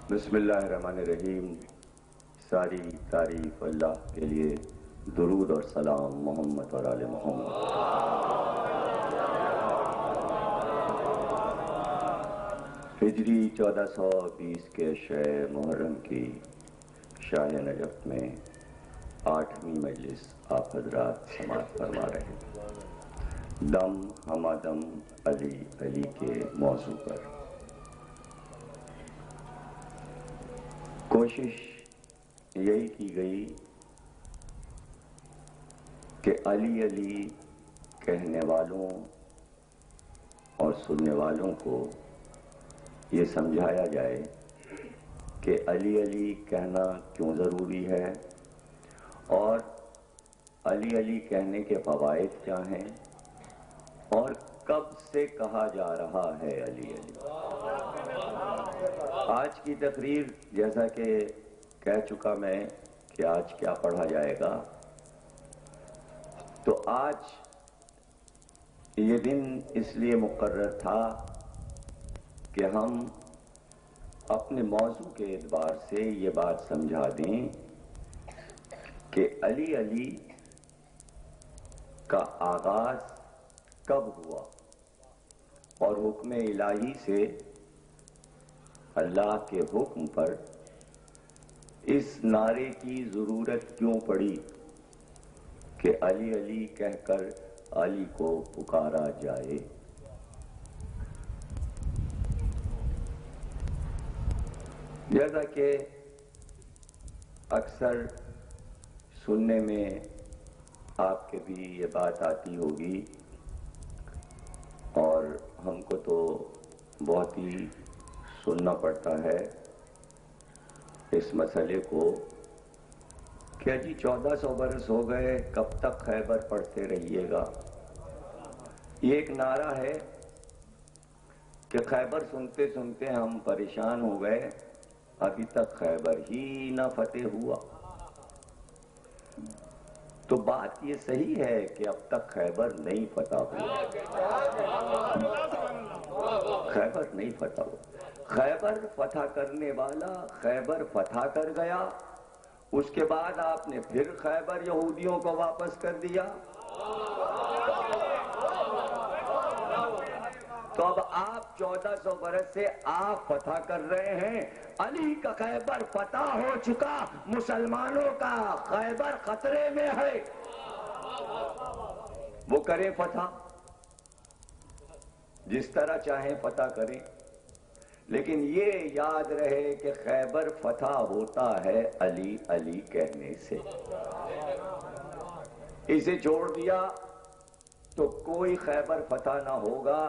بسم اللہ الرحمن الرحیم. ساری تعریف اللہ کے لیے. درود اور سلام محمد اور آل محمد. ہجری 1420 کے شہ محرم کی شاہ نجف میں 8ویں مجلس آپ حضرات سماعت فرما رہے ہیں. دم ہمادم علی علی کے موضوع پر کوشش یہی کی گئی کہ علی علی کہنے والوں اور سننے والوں کو یہ سمجھایا جائے کہ علی علی کہنا کیوں ضروری ہے اور علی علی کہنے کے فوائد کیا ہیں اور کب سے کہا جا رہا ہے علی علی. آج کی تقریر جیسا کہ کہہ چکا میں کہ آج کیا پڑھا جائے گا، تو آج یہ دن اس لیے مقرر تھا کہ ہم اپنے موضوع کے اعتبار سے یہ بات سمجھا دیں کہ علی علی کا آغاز کب ہوا اور حکم الہی سے اللہ کے حکم پر اس نعرے کی ضرورت کیوں پڑی کہ علی علی کہہ کر علی کو پکارا جائے. جیسا کہ اکثر سننے میں آپ کے بھی یہ بات آتی ہوگی اور ہم کو تو بہت ہی سننا پڑتا ہے اس مسئلے کو کہ جی 1400 برس ہو گئے، کب تک خیبر پڑھتے رہیے گا. یہ ایک نعرہ ہے کہ خیبر سنتے سنتے ہم پریشان ہو گئے، ابھی تک خیبر ہی نہ فتح ہوا. تو بات یہ صحیح ہے کہ اب تک خیبر نہیں فتح ہوا، خیبر نہیں فتح ہوا. خیبر فتح کرنے والا خیبر فتح کر گیا، اس کے بعد آپ نے پھر خیبر یہودیوں کو واپس کر دیا. تو اب آپ 1400 برس سے آپ فتح کر رہے ہیں. علی کا خیبر فتح ہو چکا، مسلمانوں کا خیبر خطرے میں ہے. وہ کریں فتح، جس طرح چاہیں فتح کریں، لیکن یہ یاد رہے کہ خیبر فتح ہوتا ہے علی علی کہنے سے. اسے چھوڑ دیا تو کوئی خیبر فتح نہ ہوگا.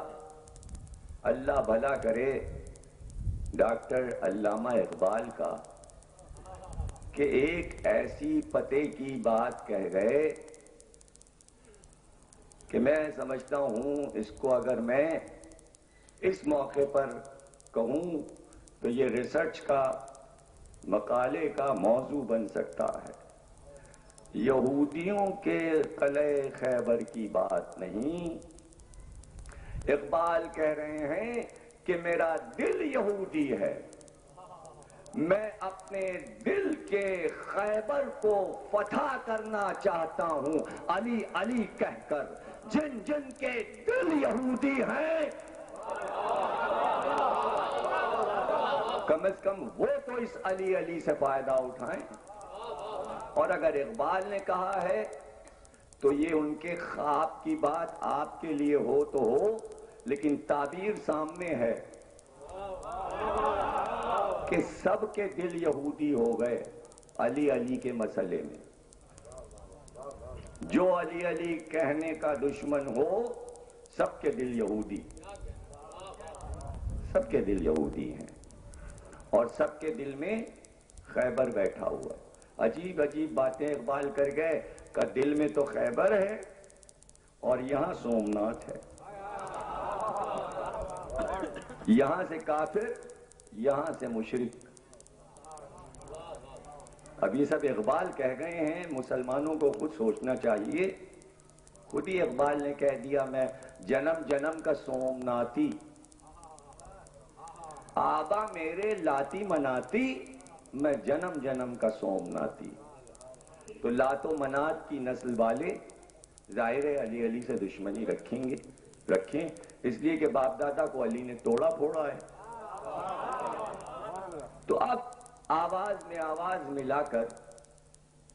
اللہ بھلا کرے ڈاکٹر علامہ اقبال کا کہ ایک ایسی فتح کی بات کہہ گئے کہ میں سمجھتا ہوں اس کو اگر میں اس موقع پر کہوں تو یہ ریسرچ کا مقالے کا موضوع بن سکتا ہے. یہودیوں کے قلعہ خیبر کی بات نہیں، اقبال کہہ رہے ہیں کہ میرا دل یہودی ہے، میں اپنے دل کے خیبر کو فتح کرنا چاہتا ہوں علی علی کہہ کر. جن جن کے دل یہودی ہیں کم از کم وہ تو اس علی علی سے فائدہ اٹھائیں. اور اگر اقبال نے کہا ہے تو یہ ان کے خواب کی بات آپ کے لیے ہو تو ہو، لیکن تعبیر سامنے ہے کہ سب کے دل یہودی ہو گئے علی علی کے مسئلے میں. جو علی علی کہنے کا دشمن ہو سب کے دل یہودی، سب کے دل یہودی ہیں اور سب کے دل میں خیبر بیٹھا ہوا ہے. عجیب عجیب باتیں اقبال کر گئے کہ دل میں تو خیبر ہے اور یہاں سومناتھ ہے، یہاں سے کافر یہاں سے مشرک. اب یہ سب اقبال کہہ گئے ہیں، مسلمانوں کو خود سوچنا چاہیے. خود ہی اقبال نے کہہ دیا میں جنم جنم کا سومناتی. آبا میرے لاتی مناتی، میں جنم جنم کا سومناتی۔ تو لات و منات کی نسل والے ظاہر ہے علی سے دشمنی رکھیں اس لیے کہ باپ دادا کو علی نے توڑا پھوڑا ہے۔ تو اب آواز میں آواز ملا کر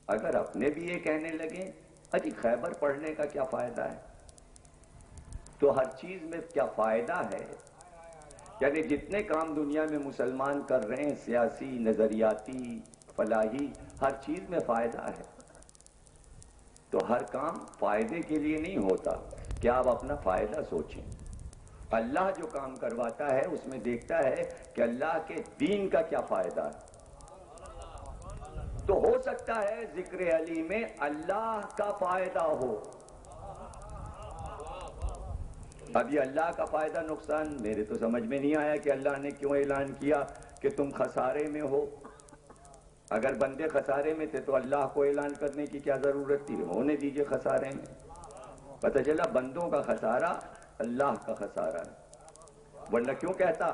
اگر اپنے بھی یہ کہنے لگیں اجی خیبر پڑھنے کا کیا فائدہ ہے، تو ہر چیز میں کیا فائدہ ہے؟ یعنی جتنے کام دنیا میں مسلمان کر رہے ہیں، سیاسی، نظریاتی، فلاحی، ہر چیز میں فائدہ ہے۔ تو ہر کام فائدے کے لیے نہیں ہوتا کہ آپ اپنا فائدہ سوچیں۔ اللہ جو کام کرواتا ہے اس میں دیکھتا ہے کہ اللہ کے دین کا کیا فائدہ ہے۔ تو ہو سکتا ہے ذکر علی میں اللہ کا فائدہ ہو۔ اب یہ اللہ کا فائدہ نقصان میرے تو سمجھ میں نہیں آیا کہ اللہ نے کیوں اعلان کیا کہ تم خسارے میں ہو۔ اگر بندے خسارے میں تھے تو اللہ کو اعلان کرنے کی کیا ضرورت تھی؟ ہونے دیجئے خسارے میں۔ پتہ چلا بندوں کا خسارہ اللہ کا خسارہ ہے، ورنہ کیوں کہتا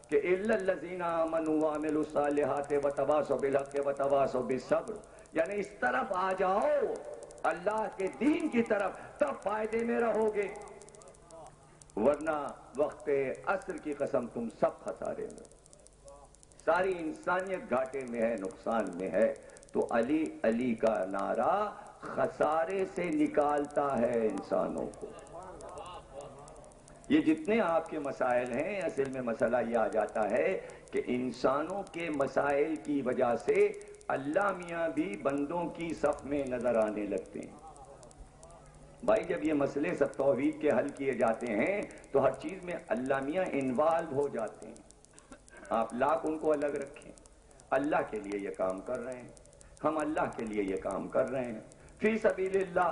کہ اِلَّا الَّذِينَ آمَنُوا وَعَمِلُوا الصَّالِحَاتِ وَتَوَاصَوْا بِالْحَقِّ وَتَوَاصَوْا بِالصَّبْرِ، یعنی اس طرف آ جاؤ اللہ کے دین کی طرف، تب فائدے میں رہو گے، ورنہ وقت عصر کی قسم تم سب خسارے میں، ساری انسانیت گھاٹے میں ہے، نقصان میں ہے۔ تو علی علی کا نعرہ خسارے سے نکالتا ہے انسانوں کو۔ یہ جتنے آپ کے مسائل ہیں، اصل میں مسئلہ یہ آ جاتا ہے کہ انسانوں کے مسائل کی وجہ سے اللہ میاں بھی بندوں کی صف میں نظر آنے لگتے ہیں۔ بھائی جب یہ مسئلے سب توحید کے حل کیے جاتے ہیں تو ہر چیز میں اللہ میاں انوالو ہو جاتے ہیں۔ آپ لاکھ ان کو الگ رکھیں، اللہ کے لیے یہ کام کر رہے ہیں، ہم اللہ کے لیے یہ کام کر رہے ہیں، فی سبیل اللہ،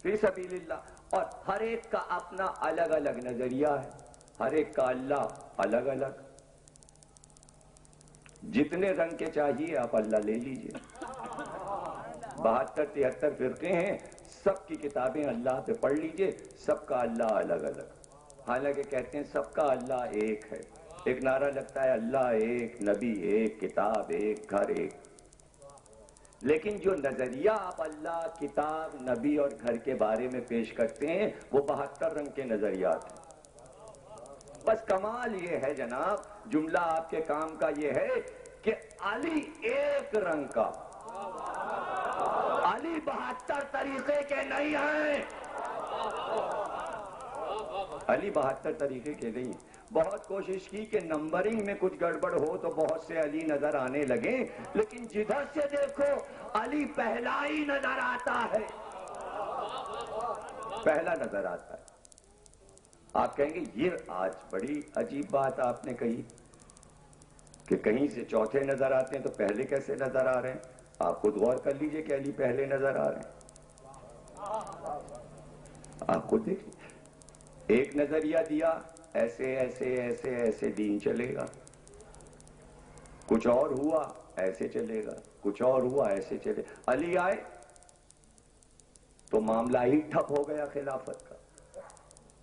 فی سبیل اللہ۔ اور ہر ایک کا اپنا الگ الگ نظریہ ہے، ہر ایک کا اللہ الگ الگ۔ جتنے رنگ کے چاہیے آپ اللہ لے لیجئے۔ 72 73 فرقے ہیں، سب کی کتابیں اللہ پہ پڑھ لیجئے، سب کا اللہ الگ الگ، حالانکہ کہتے ہیں سب کا اللہ ایک ہے۔ ایک نعرہ لگتا ہے اللہ ایک، نبی ایک، کتاب ایک، گھر ایک، لیکن جو نظریہ آپ اللہ، کتاب، نبی اور گھر کے بارے میں پیش کرتے ہیں وہ 72 رنگ کے نظریات ہیں۔ بس کمال یہ ہے جناب، جملہ آپ کے کام کا یہ ہے کہ علی ایک رنگ کا، علی 72 طریقے کے نہیں ہیں، علی 72 طریقے کے نہیں۔ بہت کوشش کی کہ نمبرنگ میں کچھ گڑبڑ ہو تو بہت سے علی نظر آنے لگے، لیکن جدھر سے دیکھو علی پہلا ہی نظر آتا ہے، پہلا نظر آتا ہے۔ آپ کہیں گے یہ آج بڑی عجیب بات آپ نے کہی کہ کہیں سے چوتھے نظر آتے ہیں تو پہلے کیسے نظر آ رہے ہیں؟ آپ خود غور کر لیجئے کہ علی پہلے نظر آ رہے ہیں، آپ خود دیکھ لیجئے۔ ایک نظریہ دیا ایسے ایسے ایسے ایسے دین چلے گا، کچھ اور ہوا ایسے چلے گا، کچھ اور ہوا ایسے چلے گا۔ علی آئے تو معاملہ ہی ٹھپ ہو گیا، خلافت کا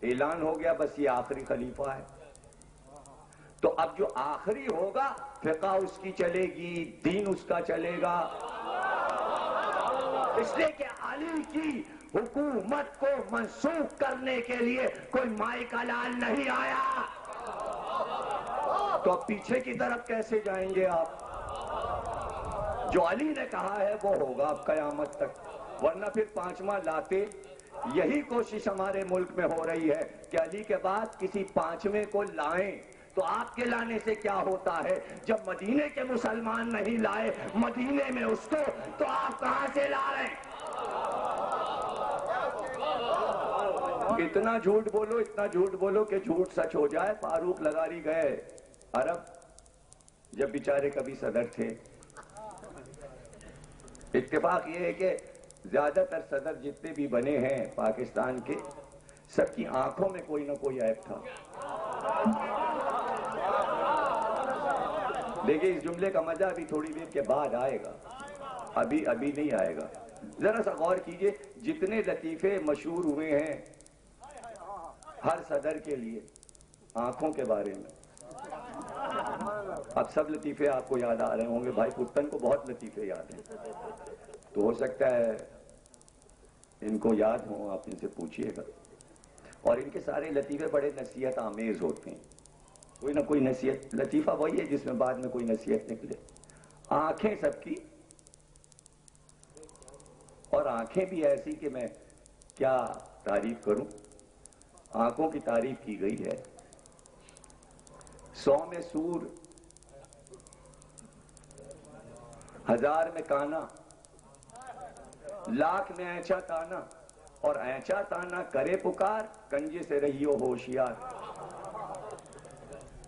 اعلان ہو گیا، بس یہ آخری خلیفہ ہے۔ تو اب جو آخری ہوگا فقہ اس کی چلے گی، دین اس کا چلے گا، اس لیے کہ علی کی حکومت کو منسوخ کرنے کے لیے کوئی مائی کا لال نہیں آیا۔ تو اب پیچھے کی طرف کیسے جائیں گے آپ؟ جو علی نے کہا ہے وہ ہوگا اب قیامت تک، ورنہ پھر پانچواں لاتے۔ یہی کوشش ہمارے ملک میں ہو رہی ہے کہ علی کے بعد کسی پانچویں کو لائیں، تو آپ کے لانے سے کیا ہوتا ہے؟ جب مدینے کے مسلمان نہیں لائے مدینے میں اس کو، تو آپ کہاں سے لا رہے ہیں؟ اتنا جھوٹ بولو، اتنا جھوٹ بولو کہ جھوٹ سچ ہو جائے۔ فاروق لغاری گئے عرب، جب بیچارے کبھی صدر تھے۔ اتفاق یہ ہے کہ زیادہ تر صدر جتنے بھی بنے ہیں پاکستان کے، سب کی آنکھوں میں کوئی نہ کوئی عیب تھا۔ دیکھیں اس جملے کا مزہ ابھی تھوڑی دیر کے بعد آئے گا، ابھی نہیں آئے گا۔ ذرا سا غور کیجئے، جتنے لطیفے مشہور ہوئے ہیں ہر صدر کے لیے آنکھوں کے بارے میں، اب سب لطیفے آپ کو یاد آ رہے ہوں گے، بھائی پتن کو بہت لطیفے یاد ہیں، تو ہو سکتا ہے ان کو یاد ہوں، آپ ان سے پوچھئے گا۔ اور ان کے سارے لطیفے بڑے نصیحت آمیز ہوتے ہیں، کوئی نہ کوئی نصیحت، لطیفہ وہی ہے جس میں بعد میں کوئی نصیحت نکلے۔ آنکھیں سب کی، اور آنکھیں بھی ایسی کہ میں کیا تعریف کروں، آنکھوں کی تعریف کی گئی ہے۔ 100 میں سور، 1000 میں کانا، لاکھ میں اینچا تانا، اور اینچا تانا کرے پکار، کنجے سے رہیو ہوشیار۔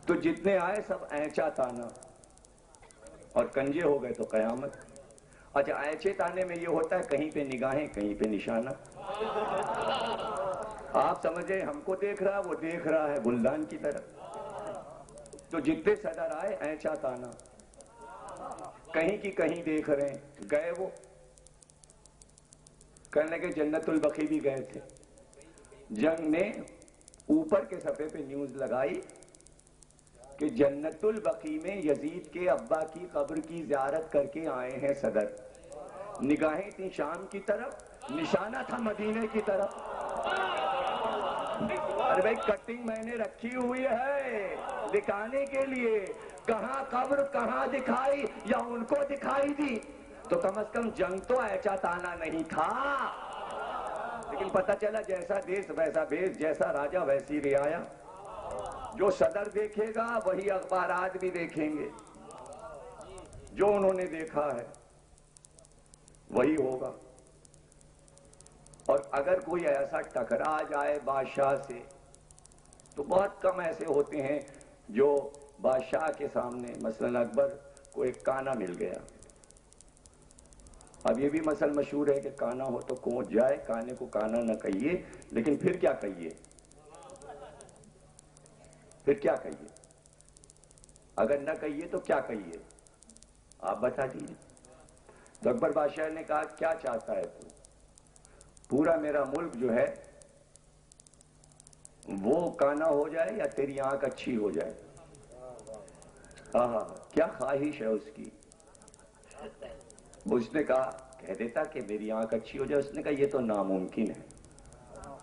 تو جتنے آئے سب اینچا تانا، اور کنجے ہو گئے تو قیامت۔ اچھا اینچے تانے میں یہ ہوتا ہے کہیں پہ نگاہیں کہیں پہ نشانہ، آپ سمجھیں ہم کو دیکھ رہا ہے، وہ دیکھ رہا ہے گلدان کی طرف۔ تو جتنے صدر آئے اینچا تانا، کہیں کی کہیں دیکھ رہے ہیں، گئے وہ کہنے لگے جنت البقیع بھی گئے تھے۔ جنگ نے اوپر کے صفحے پہ نیوز لگائی کہ جنت البقیع میں یزید کے ابا کی قبر کی زیارت کر کے آئے ہیں صدر، نگاہیں تھیں شام کی طرف، نشانہ تھا مدینے کی طرف۔ ارے بھائی کٹنگ میں نے رکھی ہوئی ہے دکھانے کے لیے، کہاں قبر کہاں دکھائی یا ان کو دکھائی دی، تو کم از کم جنگ تو ایچا تانا نہیں تھا۔ لیکن پتہ چلا جیسا دیس ویسا بیس، جیسا راجہ ویسی رعایا، جو صدر دیکھے گا وہی اخبارات بھی دیکھیں گے، جو انہوں نے دیکھا ہے وہی ہوگا۔ اور اگر کوئی ایسا ٹکرا جائے بادشاہ سے تو بہت کم ایسے ہوتے ہیں جو بادشاہ کے سامنے، مثلا اکبر کو ایک کانا مل گیا، اب یہ بھی مثل مشہور ہے کہ کانا ہو تو کوچ جائے، کانے کو کانا نہ کہیے، لیکن پھر کیا کہیے، پھر کیا کہیے، اگر نہ کہیے تو کیا کہیے، آپ بتا دیجیے۔ تو اکبر بادشاہ نے کہا کیا چاہتا ہے تو، پورا میرا ملک جو ہے وہ کانا ہو جائے یا تیری آنکھ اچھی ہو جائے، کیا خواہش ہے اس کی۔ اس نے کہا کہہ دیتا کہ میری آنکھ اچھی ہو جائے، اس نے کہا یہ تو ناممکن ہے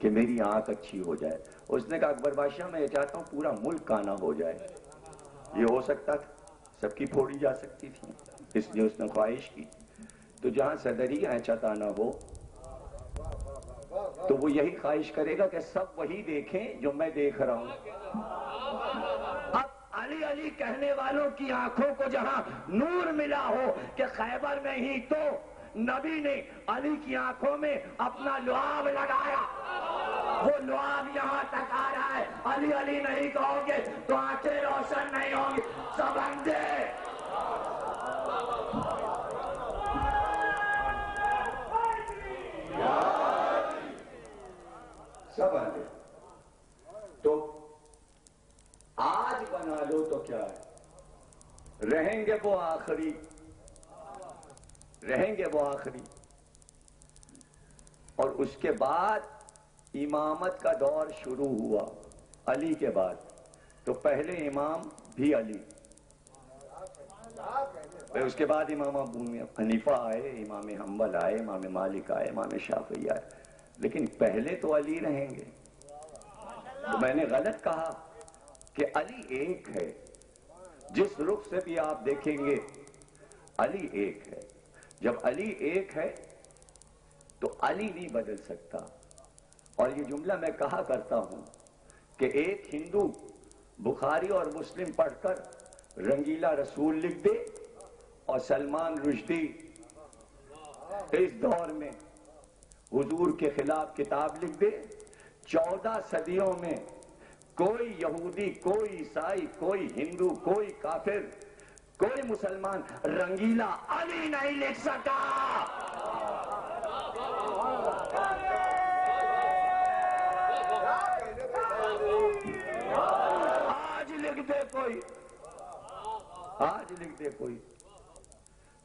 کہ میری آنکھ اچھی ہو جائے۔ اس نے کہا اکبر بادشاہ میں یہ چاہتا ہوں پورا ملک کانا ہو جائے، یہ ہو سکتا تھا، سب کی پھوڑی جا سکتی تھی، اس لیے اس نے خواہش کی۔ تو جہاں صدری اینچا تانا ہو تو وہ یہی خواہش کرے گا کہ سب وہی دیکھیں جو میں دیکھ رہا ہوں۔ اب علی علی کہنے والوں کی آنکھوں کو جہاں نور ملا ہو کہ خیبر میں ہی تو نبی نے علی کی آنکھوں میں اپنا لعاب لگایا، وہ لعاب یہاں تک آ رہا ہے، علی علی نہیں کہو گے تو آنکھیں روشن نہیں ہوں گی، سب اندھے۔ سب اندھے۔ تو آج بنا لو تو کیا ہے، رہیں گے وہ آخری، رہیں گے وہ آخری۔ اور اس کے بعد امامت کا دور شروع ہوا علی کے بعد، تو پہلے امام بھی علی، پھر اس کے بعد امام ابو حنیفہ آئے، امام حنبل آئے، امام مالک آئے، امام شافعی آئے، لیکن پہلے تو علی رہیں گے۔ تو میں نے غلط کہا کہ علی ایک ہے، جس رخ سے بھی آپ دیکھیں گے علی ایک ہے۔ جب علی ایک ہے تو علی نہیں بدل سکتا۔ اور یہ جملہ میں کہا کرتا ہوں کہ ایک ہندو بخاری اور مسلم پڑھ کر رنگیلا رسول لکھ دے، اور سلمان رشدی اس دور میں حضور کے خلاف کتاب لکھ دے، 14 صدیوں میں کوئی یہودی، کوئی عیسائی، کوئی ہندو، کوئی کافر، کوئی مسلمان رنگیلا علی نہیں لکھ سکا۔ آج لکھ دے کوئی، آج لکھ دے کوئی،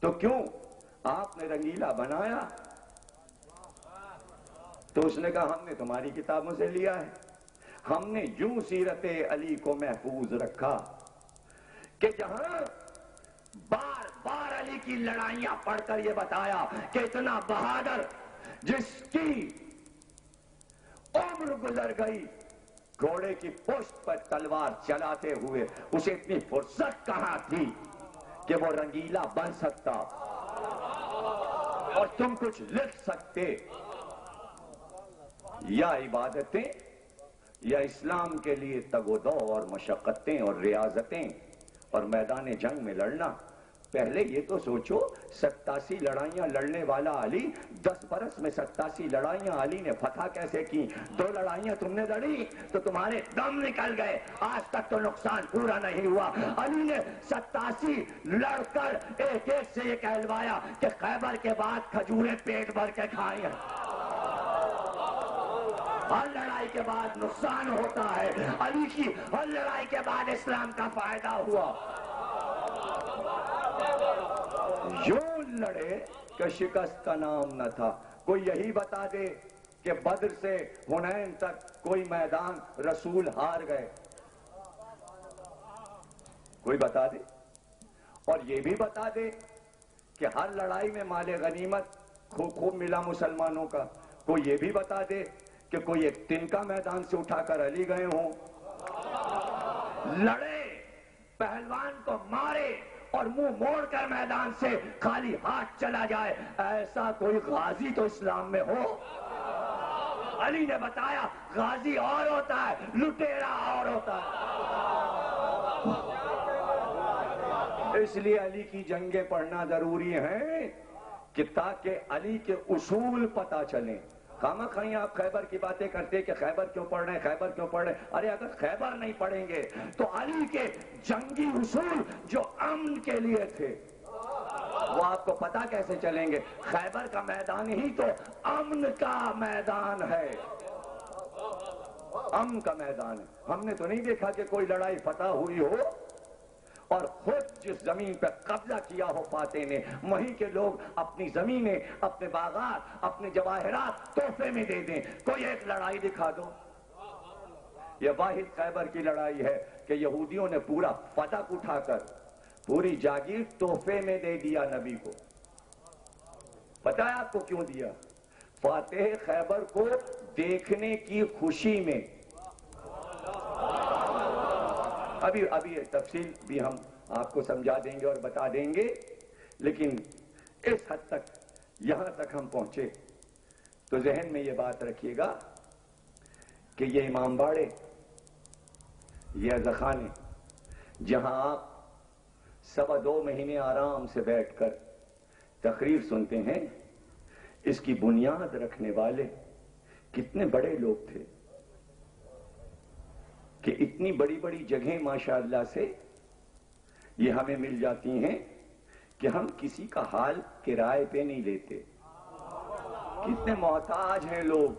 تو کیوں آپ نے رنگیلا بنایا؟ تو اس نے کہا ہم نے تمہاری کتابوں سے لیا ہے، ہم نے یوں سیرت علی کو محفوظ رکھا کہ جہاں بار بار علی کی لڑائیاں پڑھ کر یہ بتایا کہ اتنا بہادر جس کی عمر گزر گئی گھوڑے کی پشت پر تلوار چلاتے ہوئے، اسے اتنی فرصت کہاں تھی کہ وہ رنگیلا بن سکتا اور تم کچھ لکھ سکتے؟ یا عبادتیں یا اسلام کے لیے تگ و دو اور مشقتیں اور ریاضتیں اور میدان جنگ میں لڑنا۔ پہلے یہ تو سوچو 87 لڑائیاں لڑنے والا علی، 10 برس میں 87 لڑائیاں علی نے فتح کیسے کی؟ 2 لڑائیاں تم نے لڑی تو تمہارے دم نکل گئے، آج تک تو نقصان پورا نہیں ہوا۔ علی نے 87 لڑ کر ایک ایک سے یہ کہلوایا کہ خیبر کے بعد کھجوریں پیٹ بھر کے کھائیں۔ ہر لڑائی کے بعد نقصان ہوتا ہے، علی کی ہر لڑائی کے بعد اسلام کا فائدہ ہوا۔ یوں لڑے کہ شکست کا نام نہ تھا۔ کوئی یہی بتا دے کہ بدر سے حنین تک کوئی میدان رسول ہار گئے؟ کوئی بتا دے؟ اور یہ بھی بتا دے کہ ہر لڑائی میں مال غنیمت خوب ملا مسلمانوں کا؟ کوئی یہ بھی بتا دے کہ کوئی ایک تنکا میدان سے اٹھا کر علی گئے ہوں؟ لڑے، پہلوان کو مارے اور منہ موڑ کر میدان سے خالی ہاتھ چلا جائے، ایسا کوئی غازی تو اسلام میں ہو؟ علی نے بتایا غازی اور ہوتا ہے، لٹیرا اور ہوتا ہے۔ اس لیے علی کی جنگیں پڑھنا ضروری ہیں کہ تاکہ علی کے اصول پتہ چلیں۔ خامہ خواہ آپ خیبر کی باتیں کرتے کہ خیبر کیوں پڑھ رہے ہیں، خیبر کیوں پڑھ رہے ہیں؟ ارے اگر خیبر نہیں پڑھیں گے تو علی کے جنگی اصول جو امن کے لیے تھے وہ آپ کو پتہ کیسے چلیں گے؟ خیبر کا میدان ہی تو امن کا میدان ہے، امن کا میدان ہے۔ ہم نے تو نہیں دیکھا کہ کوئی لڑائی فتح ہوئی ہو اور خود جس زمین پہ قبضہ کیا ہو فاتح نے، وہیں کے لوگ اپنی زمینیں، اپنے باغات، اپنے جواہرات تحفے میں دے دیں۔ کوئی ایک لڑائی دکھا دو۔ یہ واحد خیبر کی لڑائی ہے کہ یہودیوں نے پورا فتح اٹھا کر پوری جاگیر تحفے میں دے دیا نبی کو۔ پتہ ہے آپ کو کیوں دیا؟ فاتح خیبر کو دیکھنے کی خوشی میں۔ ابھی تفصیل بھی ہم آپ کو سمجھا دیں گے اور بتا دیں گے، لیکن اس حد تک یہاں تک ہم پہنچے تو ذہن میں یہ بات رکھیے گا کہ یہ امام باڑے، یہ عزاخانے جہاں آپ 2.25 مہینے آرام سے بیٹھ کر تقریر سنتے ہیں، اس کی بنیاد رکھنے والے کتنے بڑے لوگ تھے کہ اتنی بڑی بڑی جگہیں ماشاءاللہ سے یہ ہمیں مل جاتی ہیں کہ ہم کسی کا حال کرائے پہ نہیں لیتے۔ کتنے محتاج ہیں لوگ،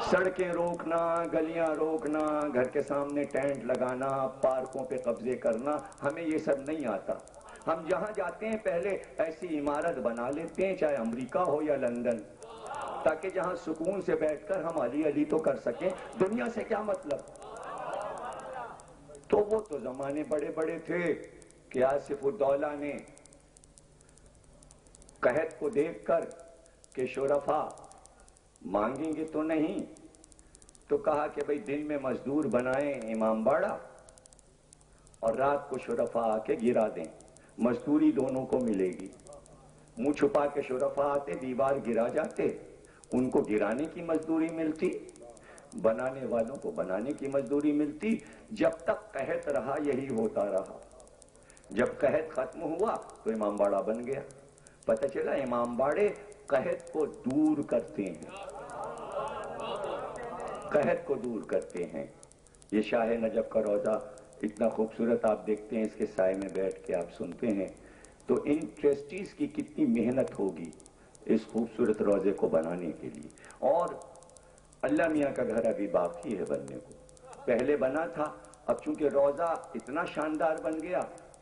سڑکیں روکنا، گلیاں روکنا، گھر کے سامنے ٹینٹ لگانا، پارکوں پہ قبضے کرنا، ہمیں یہ سب نہیں آتا۔ ہم جہاں جاتے ہیں پہلے ایسی عمارت بنا لیتے ہیں، چاہے امریکہ ہو یا لندن، تاکہ جہاں سکون سے بیٹھ کر ہم علی علی تو کر سکیں، دنیا سے کیا مطلب۔ تو وہ تو زمانے بڑے بڑے تھے کہ آصف الدولہ نے قحط کو دیکھ کر کہ شرفا مانگیں گے تو نہیں، تو کہا کہ بھئی دن میں مزدور بنائیں امام باڑہ اور رات کو شرفا آ کے گرا دیں، مزدوری دونوں کو ملے گی۔ منہ چھپا کے شرفا آتے، دیوار گرا جاتے، ان کو گرانے کی مزدوری ملتی، بنانے والوں کو بنانے کی مزدوری ملتی۔ جب تک قحط رہا یہی ہوتا رہا، جب قحط ختم ہوا تو امام باڑہ بن گیا۔ پتہ چلا امام باڑے قحط کو دور کرتے ہیں، قحط کو دور کرتے ہیں۔ یہ شاہ نجف کا روضہ اتنا خوبصورت آپ دیکھتے ہیں، اس کے سائے میں بیٹھ کے آپ سنتے ہیں تو ان ٹرسٹیز کی کتنی محنت ہوگی اس خوبصورت روضے کو بنانے کے لیے۔ اور اللہ میاں کا گھر ابھی باقی ہے بننے کو، پہلے بنا تھا، اب چونکہ روضہ اتنا شاندار بن گیا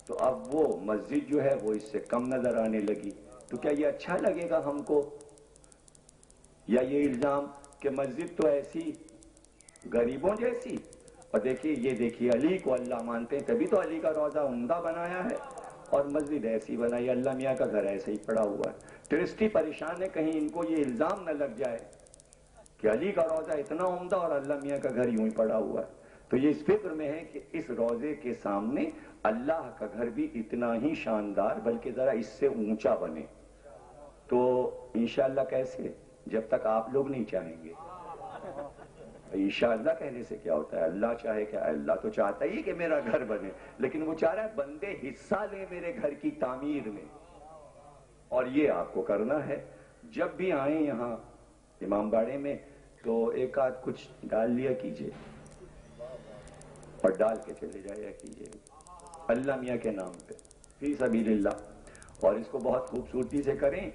تو اب وہ مسجد جو ہے وہ اس سے کم نظر آنے لگی۔ تو کیا یہ اچھا لگے گا ہم کو؟ یا یہ الزام کہ مسجد تو ایسی غریبوں جیسی، اور دیکھیے یہ دیکھیے علی کو اللہ مانتے ہیں تبھی تو علی کا روضہ عمدہ بنایا ہے اور مسجد ایسی بنائی، اللہ میاں کا گھر ایسے ہی پڑا ہوا ہے۔ ٹرسٹی پریشان ہے کہیں ان کو یہ الزام نہ لگ جائے کہ علی کا روضہ اتنا عمدہ اور اللہ میاں کا گھر یوں ہی پڑا ہوا ہے۔ تو یہ اس فکر میں ہے کہ اس روضے کے سامنے اللہ کا گھر بھی اتنا ہی شاندار بلکہ ذرا اس سے اونچا بنے۔ تو انشاءاللہ کیسے؟ جب تک آپ لوگ نہیں چاہیں گے۔ انشاءاللہ کہنے سے کیا ہوتا ہے؟ اللہ چاہے کیا؟ اللہ تو چاہتا ہی کہ میرا گھر بنے، لیکن وہ چاہ رہا ہے بندے حصہ لیں میرے گھر کی تعمیر میں، اور یہ آپ کو کرنا ہے۔ جب بھی آئیں یہاں امام باڑے میں تو ایک آدھ کچھ ڈال لیا کیجئے اور ڈال کے چلے جایا کیجئے اللہ میاں کے نام پہ فی سبیل اللہ، اور اس کو بہت خوبصورتی سے کریں۔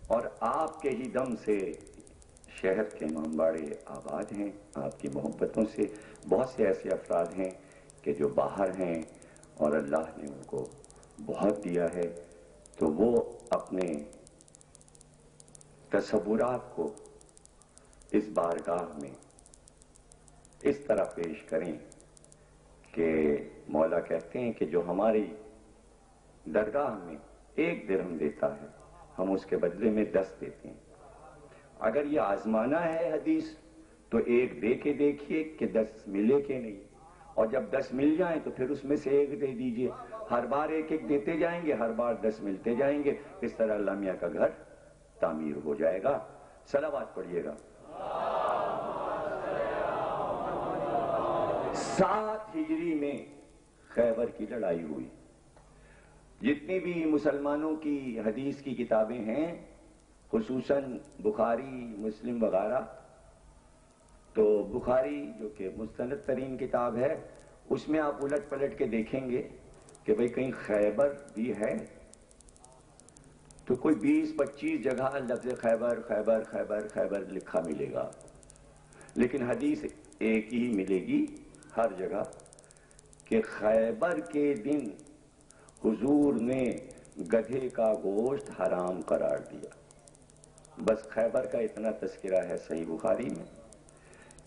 اور آپ کے ہی دم سے شہر کے امام باڑے آباد ہیں، آپ کی محبتوں سے بہت سے ایسے افراد ہیں کہ جو باہر ہیں اور اللہ نے ان کو بہت دیا ہے، تو وہ اپنے تصورات کو اس بارگاہ میں اس طرح پیش کریں کہ مولا کہتے ہیں کہ جو ہماری درگاہ میں 1 درہم دیتا ہے ہم اس کے بدلے میں 10 دیتے ہیں۔ اگر یہ آزمانا ہے حدیث تو 1 دے کے دیکھیے کہ 10 ملے کہ نہیں، اور جب 10 مل جائیں تو پھر اس میں سے 1 دے دیجئے، ہر بار 1 دیتے جائیں گے، ہر بار 10 ملتے جائیں گے، اس طرح اللہ میاں کا گھر تعمیر ہو جائے گا۔ صلوات پڑھیے گا۔ 7 ہجری میں خیبر کی لڑائی ہوئی۔ جتنی بھی مسلمانوں کی حدیث کی کتابیں ہیں، خصوصاً بخاری مسلم وغیرہ، تو بخاری جو کہ مستند ترین کتاب ہے اس میں آپ الٹ پلٹ کے دیکھیں گے کہ بھئی کہیں خیبر بھی ہے تو کوئی 20-25 جگہ لفظ خیبر خیبر خیبر خیبر لکھا ملے گا، لیکن حدیث ایک ہی ملے گی ہر جگہ کہ خیبر کے دن حضور نے گدھے کا گوشت حرام قرار دیا۔ بس خیبر کا اتنا تذکرہ ہے صحیح بخاری میں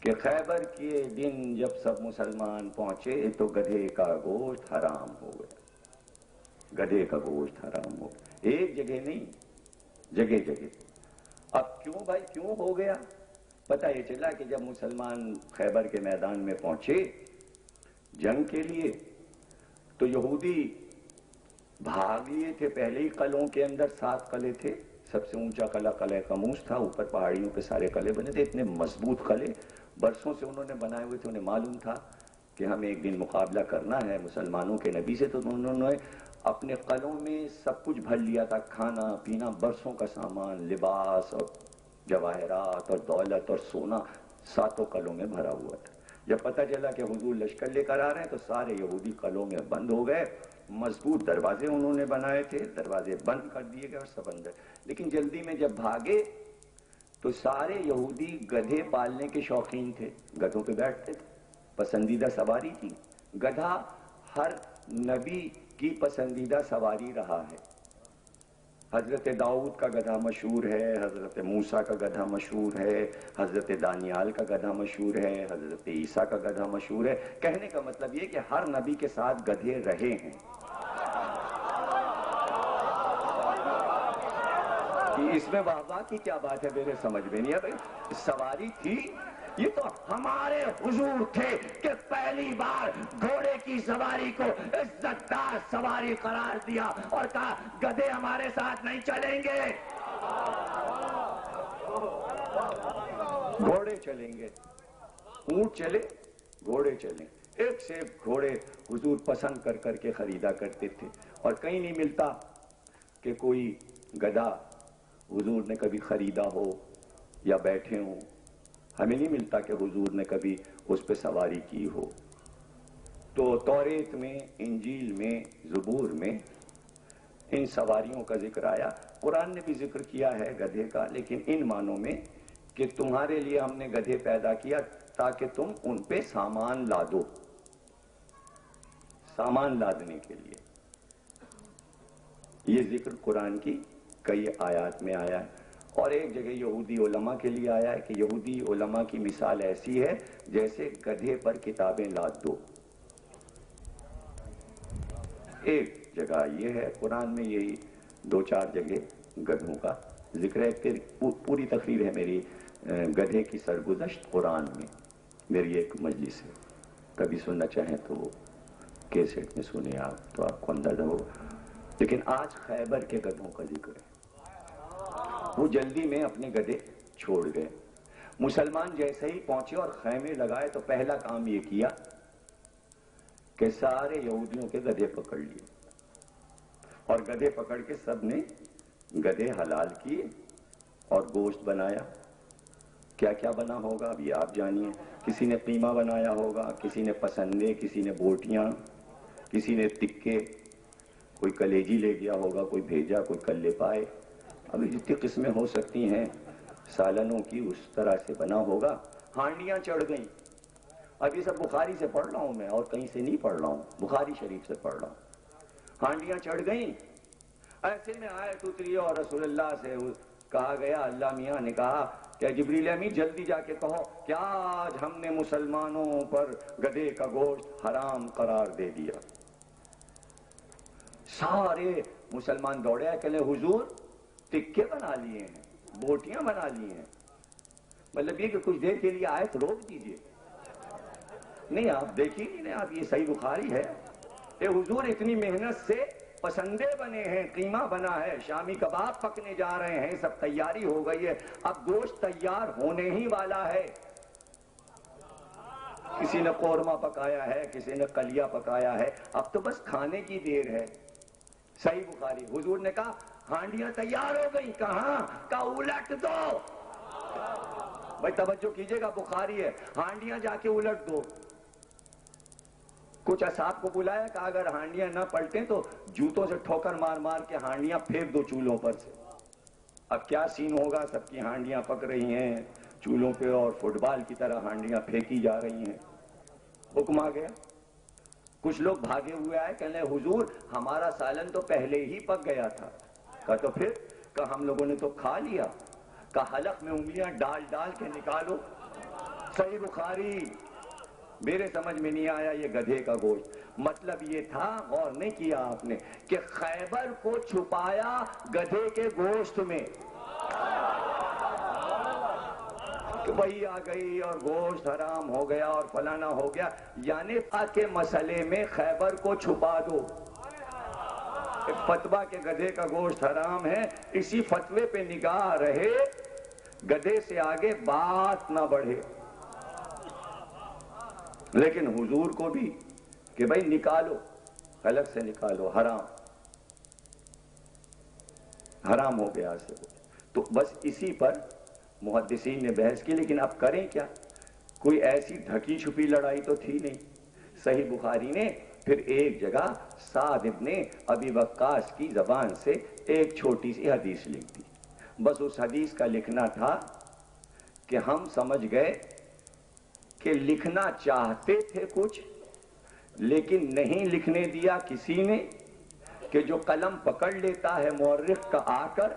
کہ خیبر کے دن جب سب مسلمان پہنچے تو گدھے کا گوشت حرام ہو گیا، گدھے کا گوشت حرام ہو گیا۔ ایک جگہ نہیں، جگہ جگہ۔ اب کیوں بھائی کیوں ہو گیا؟ پتہ یہ چلا کہ جب مسلمان خیبر کے میدان میں پہنچے جنگ کے لیے تو یہودی بھاگ لیے تھے۔ پہلے ہی قلعوں کے اندر 7 قلعے تھے، سب سے اونچا قلعہ قلعہ قموس تھا، اوپر پہاڑیوں پہ سارے قلعے بنے تھے، اتنے مضبوط قلعے برسوں سے انہوں نے بنائے ہوئے تھے۔ انہیں معلوم تھا کہ ہمیں ایک دن مقابلہ کرنا ہے مسلمانوں کے نبی سے، تو انہوں نے اپنے قلعوں میں سب کچھ بھر لیا تھا، کھانا پینا، برسوں کا سامان، لباس اور جواہرات اور دولت اور سونا 7 قلعوں میں بھرا ہوا تھا۔ جب پتہ چلا کہ حضور لشکر لے کر آ رہے ہیں تو سارے یہودی قلعوں میں بند ہو گئے، مضبوط دروازے انہوں نے بنائے تھے، دروازے بند کر دیے گئے اور سب اندر۔ لیکن جلدی میں جب بھاگے تو سارے یہودی گدھے پالنے کے شوقین تھے، گدھوں پہ بیٹھتے تھے، پسندیدہ سواری تھی۔ گدھا ہر نبی کی پسندیدہ سواری رہا ہے۔ حضرت داؤد کا گدھا مشہور ہے، حضرت موسیٰ کا گدھا مشہور ہے، حضرت دانیال کا گدھا مشہور ہے، حضرت عیسیٰ کا گدھا مشہور ہے۔ کہنے کا مطلب یہ کہ ہر نبی کے ساتھ گدھے رہے ہیں۔ اس میں واہ کی کیا بات ہے؟ میرے سمجھ میں نہیں ہے بھائی، سواری تھی۔ یہ تو ہمارے حضور تھے کہ پہلی بار گھوڑے کی سواری کو عزت دار سواری قرار دیا اور کہا گدھے ہمارے ساتھ نہیں چلیں گے، گھوڑے چلیں گے۔ اونٹ چلے، گھوڑے چلیں۔ ایک سے ایک گھوڑے حضور پسند کر کر کے خریدا کرتے تھے، اور کہیں نہیں ملتا کہ کوئی گدھا حضور نے کبھی خریدا ہو یا بیٹھے ہوں، ہمیں نہیں ملتا کہ حضور نے کبھی اس پہ سواری کی ہو۔ تو توریت میں، انجیل میں، زبور میں ان سواریوں کا ذکر آیا، قرآن نے بھی ذکر کیا ہے گدھے کا، لیکن ان معنوں میں کہ تمہارے لیے ہم نے گدھے پیدا کیا تاکہ تم ان پہ سامان لادو، سامان لادنے کے لیے۔ یہ ذکر قرآن کی کئی آیات میں آیا ہے، اور ایک جگہ یہودی علماء کے لیے آیا ہے کہ یہودی علماء کی مثال ایسی ہے جیسے گدھے پر کتابیں لاد دو. ایک جگہ یہ ہے قرآن میں، یہی 2-4 جگہ گدھوں کا ذکر ہے. پھر پوری تقریر ہے میری گدھے کی سرگزشت قرآن میں. میری ایک مجلس ہے، کبھی سننا چاہیں تو کیسٹ میں سنیں آپ، تو آپ کو اندازہ ہو. لیکن آج خیبر کے گدھوں کا ذکر ہے. وہ جلدی میں اپنے گدھے چھوڑ گئے. مسلمان جیسے ہی پہنچے اور خیمے لگائے تو پہلا کام یہ کیا کہ سارے یہودیوں کے گدھے پکڑ لیے، اور گدھے پکڑ کے سب نے گدھے حلال کیے اور گوشت بنایا. کیا کیا بنا ہوگا اب یہ آپ جانیے. کسی نے قیمہ بنایا ہوگا، کسی نے پسندے، کسی نے بوٹیاں، کسی نے تکے، کوئی کلیجی لے گیا ہوگا، کوئی بھیجا، کوئی کلے پائے. ابھی جتنی قسمیں ہو سکتی ہیں سالنوں کی اس طرح سے بنا ہوگا. ہانڈیاں چڑھ گئیں. اب یہ سب بخاری سے پڑھ رہا ہوں میں، اور کہیں سے نہیں پڑھ رہا ہوں، بخاری شریف سے پڑھ رہا ہوں. ہانڈیاں چڑھ گئیں. ایسے میں آیت اتری اور رسول اللہ سے کہا گیا، اللہ میاں نے کہا کہ جبریل امین جلدی جا کے کہو کہ آج ہم نے مسلمانوں پر گدھے کا گوشت حرام قرار دے دیا. سارے مسلمان دوڑے آئے، کہنے حضور تکے بنا لیے ہیں، بوٹیاں بنا لی ہیں. مطلب یہ کہ کچھ دیر کے لیے آیت روک دیجئے. نہیں آپ دیکھیے نہیں، آپ یہ صحیح بخاری ہے. اے حضور اتنی محنت سے پسندے بنے ہیں، قیمہ بنا ہے، شامی کباب پکنے جا رہے ہیں، سب تیاری ہو گئی ہے، اب گوشت تیار ہونے ہی والا ہے. کسی نے قورمہ پکایا ہے، کسی نے قلیہ پکایا ہے، اب تو بس کھانے کی دیر ہے. صحیح بخاری. حضور نے کہا ہانڈیاں تیار ہو گئی. کہاں؟ کہا الٹ دو. بھائی توجہ کیجئے گا، بخاری ہے. ہانڈیاں جا کے الٹ دو. کچھ اصحاب کو بلایا کہ اگر ہانڈیاں نہ پلٹیں تو جوتوں سے ٹھوکر مار مار کے ہانڈیاں پھینک دو چولہوں پر سے. اب کیا سین ہوگا، سب کی ہانڈیاں پک رہی ہیں چولہوں پہ اور فٹ بال کی طرح ہانڈیاں پھینکی جا رہی ہیں. حکم آ گیا. کچھ لوگ بھاگے ہوئے آئے، کہنے حضور ہمارا سالن تو پہلے ہی پک گیا تھا. کہا تو پھر؟ کہا ہم لوگوں نے تو کھا لیا. کہا حلق میں انگلیاں ڈال ڈال کے نکالو. صحیح بخاری. میرے سمجھ میں نہیں آیا یہ گدھے کا گوشت. مطلب یہ تھا، غور نہیں کیا آپ نے، کہ خیبر کو چھپایا گدھے کے گوشت میں. کہ وہی آ گئی اور گوشت حرام ہو گیا اور فلانا ہو گیا. یعنی کے مسئلے میں خیبر کو چھپا دو. فتویٰ کے گدھے کا گوشت حرام ہے، اسی فتوے پہ نگاہ رہے، گدھے سے آگے بات نہ بڑھے. لیکن حضور کو بھی کہ بھئی نکالو، حلق سے نکالو، حرام حرام ہو گیا سے. تو بس اسی پر محدثین نے بحث کی. لیکن اب کریں کیا؟ کوئی ایسی ڈھکی چھپی لڑائی تو تھی نہیں. صحیح بخاری نے پھر ایک جگہ سعد ابن ابی وقاص کی زبان سے ایک چھوٹی سی حدیث لکھ دی. بس اس حدیث کا لکھنا تھا کہ ہم سمجھ گئے کہ لکھنا چاہتے تھے کچھ، لیکن نہیں لکھنے دیا کسی نے، کہ جو قلم پکڑ لیتا ہے مورخ کا آ کر،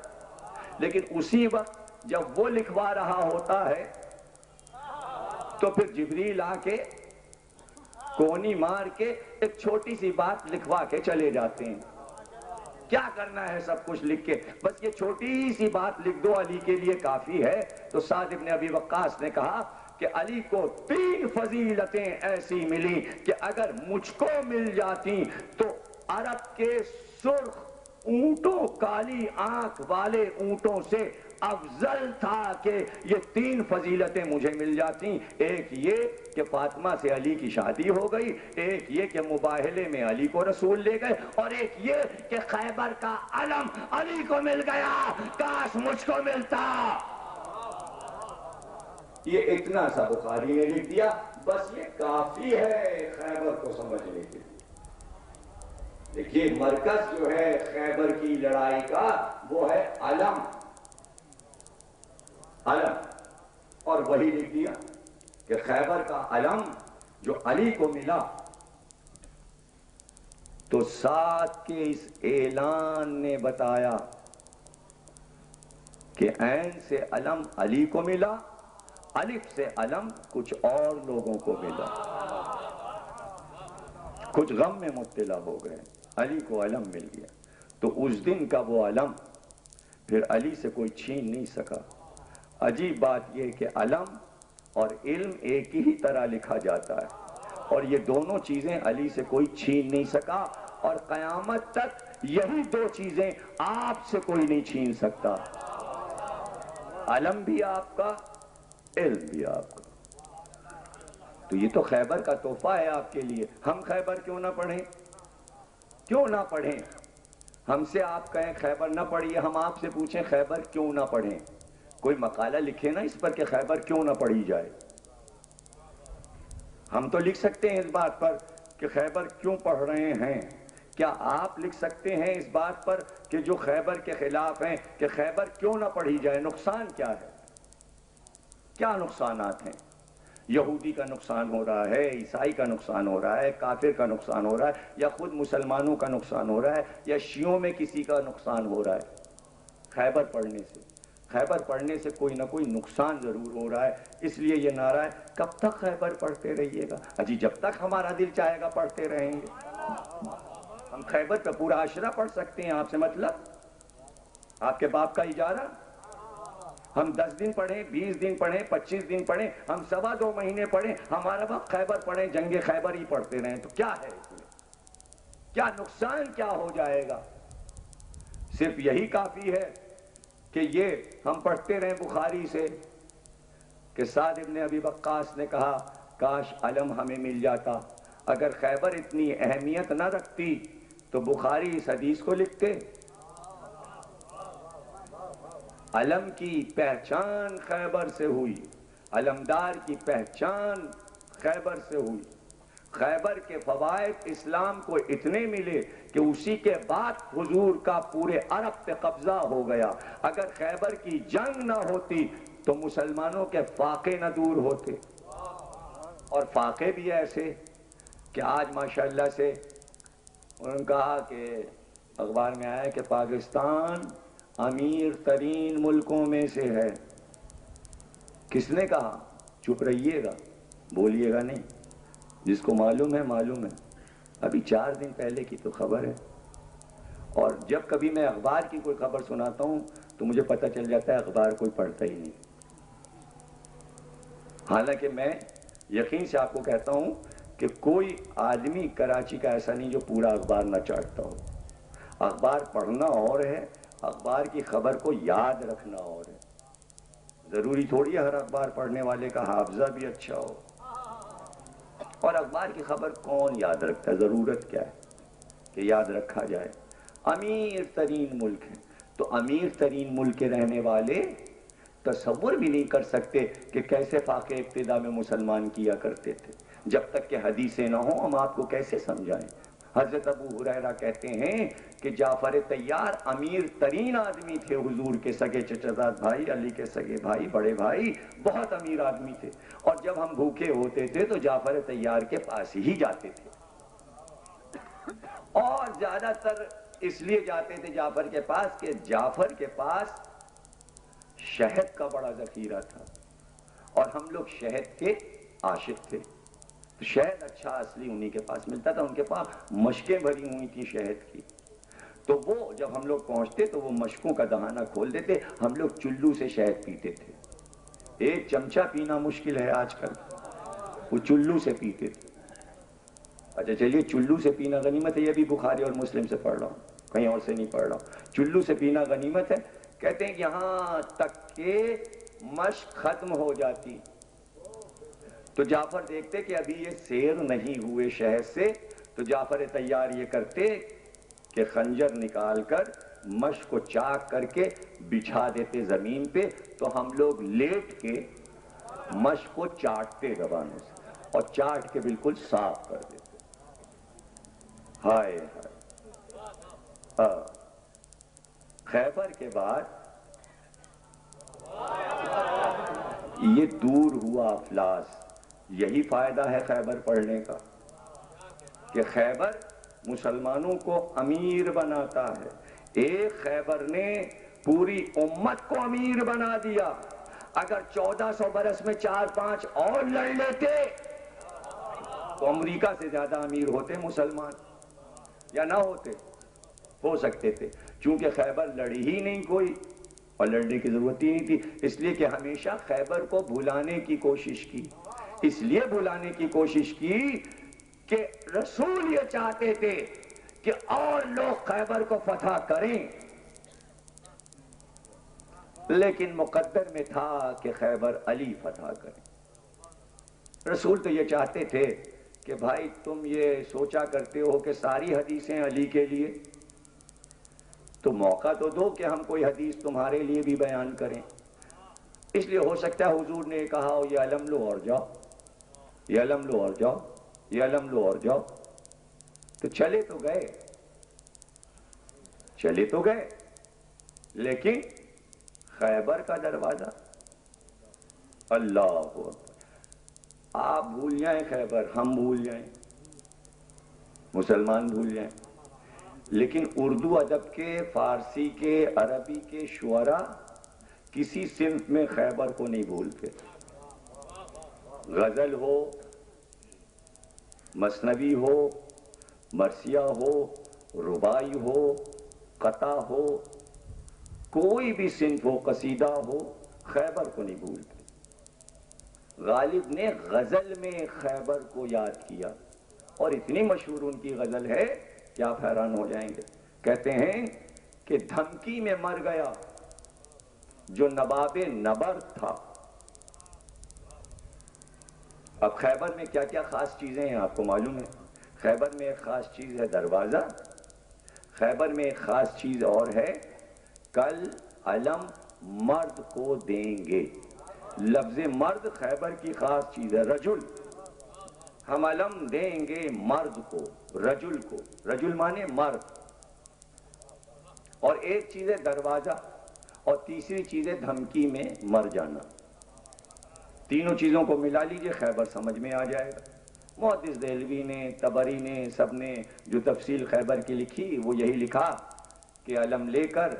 لیکن اسی وقت جب وہ لکھوا رہا ہوتا ہے تو پھر جبریل آ کے کونی مار کے ایک چھوٹی سی بات لکھوا کے چلے جاتے ہیں. کیا کرنا ہے سب کچھ لکھ کے؟ بس یہ چھوٹی سی بات لکھ دو، علی کے لیے کافی ہے. تو سعد ابن ابی وقاص نے کہا کہ علی کو 3 فضیلتیں ایسی ملی کہ اگر مجھ کو مل جاتی تو عرب کے سرخ اونٹوں، کالی آنکھ والے اونٹوں سے افضل تھا کہ یہ 3 فضیلتیں مجھے مل جاتی. ایک یہ کہ فاطمہ سے علی کی شادی ہو گئی، ایک یہ کہ مباہلے میں علی کو رسول لے گئے، اور ایک یہ کہ خیبر کا علم علی کو مل گیا. کاش مجھ کو ملتا. یہ اتنا سا بخاری نے لکھ دیا. بس یہ کافی ہے خیبر کو سمجھنے کے لیے. دیکھیے مرکز جو ہے خیبر کی لڑائی کا وہ ہے علم. علم. اور وہی لکھ دیا کہ خیبر کا علم جو علی کو ملا. تو ساتھ کے اس اعلان نے بتایا کہ عین سے علم علی کو ملا، الف سے علم کچھ اور لوگوں کو ملا، کچھ غم میں مبتلا ہو گئے، علی کو علم مل گیا، تو اس دن کا وہ علم پھر علی سے کوئی چھین نہیں سکا۔ عجیب بات یہ کہ علم اور علم ایک ہی طرح لکھا جاتا ہے، اور یہ دونوں چیزیں علی سے کوئی چھین نہیں سکا، اور قیامت تک یہی دو چیزیں آپ سے کوئی نہیں چھین سکتا، علم بھی آپ کا، علم بھی آپ کا۔ تو یہ تو خیبر کا تحفہ ہے آپ کے لیے۔ ہم خیبر کیوں نہ پڑھیں؟ کیوں نہ پڑھیں؟ ہم سے آپ کہیں خیبر نہ پڑھیے، ہم آپ سے پوچھیں خیبر کیوں نہ پڑھیں؟ کوئی مقالہ لکھے نا اس پر کہ خیبر کیوں نہ پڑھی جائے۔ ہم تو لکھ سکتے ہیں اس بات پر کہ خیبر کیوں پڑھ رہے ہیں، کیا آپ لکھ سکتے ہیں اس بات پر کہ جو خیبر کے خلاف ہیں کہ خیبر کیوں نہ پڑھی جائے؟ نقصان کیا ہے؟ کیا نقصانات ہیں؟ یہودی کا نقصان ہو رہا ہے، عیسائی کا نقصان ہو رہا ہے، کافر کا نقصان ہو رہا ہے، یا خود مسلمانوں کا نقصان ہو رہا ہے، یا شیعوں میں کسی کا نقصان ہو رہا ہے خیبر پڑھنے سے؟ خیبر پڑھنے سے کوئی نہ کوئی نقصان ضرور ہو رہا ہے، اس لیے یہ نعرہ ہے کب تک خیبر پڑھتے رہیے گا؟ اجی جب تک ہمارا دل چاہے گا پڑھتے رہیں گے۔ ہم خیبر پہ پورا عشرہ پڑھ سکتے ہیں، آپ سے مطلب آپ کے باپ کا اجارہ؟ ہم 10 دن پڑھیں، 20 دن پڑھیں، 25 دن پڑھیں، ہم 2.25 مہینے پڑھیں، ہمارا وقت خیبر پڑھیں، جنگ خیبر ہی پڑھتے رہیں، تو کیا ہے اس میں؟ کیا نقصان کیا ہو جائے گا؟ صرف یہی کافی ہے کہ یہ ہم پڑھتے رہیں بخاری سے کہ سعد ابن ابی وقاص نے کہا کاش علم ہمیں مل جاتا، اگر خیبر اتنی اہمیت نہ رکھتی تو بخاری اس حدیث کو لکھتے۔ علم کی پہچان خیبر سے ہوئی، علمدار کی پہچان خیبر سے ہوئی۔ خیبر کے فوائد اسلام کو اتنے ملے کہ اسی کے بعد حضور کا پورے عرب پہ قبضہ ہو گیا۔ اگر خیبر کی جنگ نہ ہوتی تو مسلمانوں کے فاقے نہ دور ہوتے، اور فاقے بھی ایسے کہ آج ماشاءاللہ سے انہوں نے کہا کہ اخبار میں آیا کہ پاکستان امیر ترین ملکوں میں سے ہے۔ کس نے کہا؟ چپ رہیے گا، بولیے گا نہیں، جس کو معلوم ہے معلوم ہے۔ ابھی 4 دن پہلے کی تو خبر ہے، اور جب کبھی میں اخبار کی کوئی خبر سناتا ہوں تو مجھے پتہ چل جاتا ہے اخبار کوئی پڑھتا ہی نہیں۔ حالانکہ میں یقین سے آپ کو کہتا ہوں کہ کوئی آدمی کراچی کا ایسا نہیں جو پورا اخبار نہ چاٹتا ہو۔ اخبار پڑھنا اور ہے، اخبار کی خبر کو یاد رکھنا اور ہے۔ ضروری تھوڑی ہے ہر اخبار پڑھنے والے کا حافظہ بھی اچھا ہو، اور اخبار کی خبر کون یاد رکھتا ہے؟ ضرورت کیا ہے کہ یاد رکھا جائے؟ امیر ترین ملک ہے، تو امیر ترین ملک کے رہنے والے تصور بھی نہیں کر سکتے کہ کیسے فاقے ابتدا میں مسلمان کیا کرتے تھے۔ جب تک کہ حدیثیں نہ ہوں ہم آپ کو کیسے سمجھائیں؟ حضرت ابو ہریرہ کہتے ہیں کہ جعفر طیار امیر ترین آدمی تھے، حضور کے سگے چچزاد بھائی، علی کے سگے بھائی، بڑے بھائی، بہت امیر آدمی تھے، اور جب ہم بھوکے ہوتے تھے تو جعفر طیار کے پاس ہی جاتے تھے، اور زیادہ تر اس لیے جاتے تھے جعفر کے پاس کہ جعفر کے پاس شہد کا بڑا ذخیرہ تھا، اور ہم لوگ شہد کے عاشق تھے، تو شہد اچھا اصلی انہی کے پاس ملتا تھا۔ ان کے پاس مشکیں بھری ہوئی تھی شہد کی، تو وہ جب ہم لوگ پہنچتے تو وہ مشکوں کا دہانہ کھول دیتے، ہم لوگ چلو سے شہد پیتے تھے۔ 1 چمچہ پینا مشکل ہے آج کل، وہ چلو سے پیتے تھے۔ اچھا چلیے، چلو سے پینا غنیمت ہے، یہ بھی بخاری اور مسلم سے پڑھ رہا ہوں، کہیں اور سے نہیں پڑھ رہا ہوں۔ چلو سے پینا غنیمت ہے، کہتے ہیں کہ یہاں تک کہ مشق ختم ہو جاتی تو جعفر دیکھتے کہ ابھی یہ سیر نہیں ہوئے شہد سے، تو جعفر طیار یہ کرتے کہ خنجر نکال کر مشق کو چاک کر کے بچھا دیتے زمین پہ، تو ہم لوگ لیٹ کے مشق کو چاٹتے زبانوں سے، اور چاٹ کے بالکل صاف کر دیتے۔ ہائے ہائے، خیبر کے بعد یہ دور ہوا افلاس۔ یہی فائدہ ہے خیبر پڑھنے کا کہ خیبر مسلمانوں کو امیر بناتا ہے۔ ایک خیبر نے پوری امت کو امیر بنا دیا. اگر 1400 برس میں 4-5 اور لڑ لیتے تو امریکہ سے زیادہ امیر ہوتے مسلمان یا نہ ہوتے؟ ہو سکتے تھے. چونکہ خیبر لڑی ہی نہیں کوئی اور لڑنے کی ضرورت ہی نہیں تھی، اس لیے کہ ہمیشہ خیبر کو بھلانے کی کوشش کی. اس لیے بھلانے کی کوشش کی کہ رسول یہ چاہتے تھے کہ اور لوگ خیبر کو فتح کریں، لیکن مقدر میں تھا کہ خیبر علی فتح کریں. رسول تو یہ چاہتے تھے کہ بھائی تم یہ سوچا کرتے ہو کہ ساری حدیثیں علی کے لیے، تو موقع تو دو کہ ہم کوئی حدیث تمہارے لیے بھی بیان کریں. اس لیے ہو سکتا ہے حضور نے کہا ہو یہ علم لو اور جاؤ، یہ علم لو اور جاؤ، یہ علم لو اور جاؤ. تو چلے تو گئے، چلے تو گئے، لیکن خیبر کا دروازہ، اللہ اکبر. آپ بھول جائیں خیبر، ہم بھول جائیں، مسلمان بھول جائیں، لیکن اردو ادب کے، فارسی کے، عربی کے شعراء کسی صنف میں خیبر کو نہیں بھولتے. غزل ہو، مثنوی ہو، مرثیہ ہو، رباعی ہو، قطع ہو، کوئی بھی صنف ہو، قصیدہ ہو، خیبر کو نہیں بھولتے. غالب نے غزل میں خیبر کو یاد کیا اور اتنی مشہور ان کی غزل ہے کہ آپ حیران ہو جائیں گے. کہتے ہیں کہ دھمکی میں مر گیا جو نواب نبرد تھا. اب خیبر میں کیا کیا خاص چیزیں ہیں آپ کو معلوم ہے؟ خیبر میں ایک خاص چیز ہے دروازہ. خیبر میں ایک خاص چیز اور ہے، کل علم مرد کو دیں گے. لفظ مرد خیبر کی خاص چیز ہے. رجل، ہم علم دیں گے مرد کو، رجل کو. رجل مانے مرد. اور ایک چیز ہے دروازہ، اور تیسری چیز ہے دھمکی میں مر جانا. تینوں چیزوں کو ملا لیجئے خیبر سمجھ میں آ جائے گا. محدث دہلوی نے، طبری نے، سب نے جو تفصیل خیبر کی لکھی وہ یہی لکھا کہ علم لے کر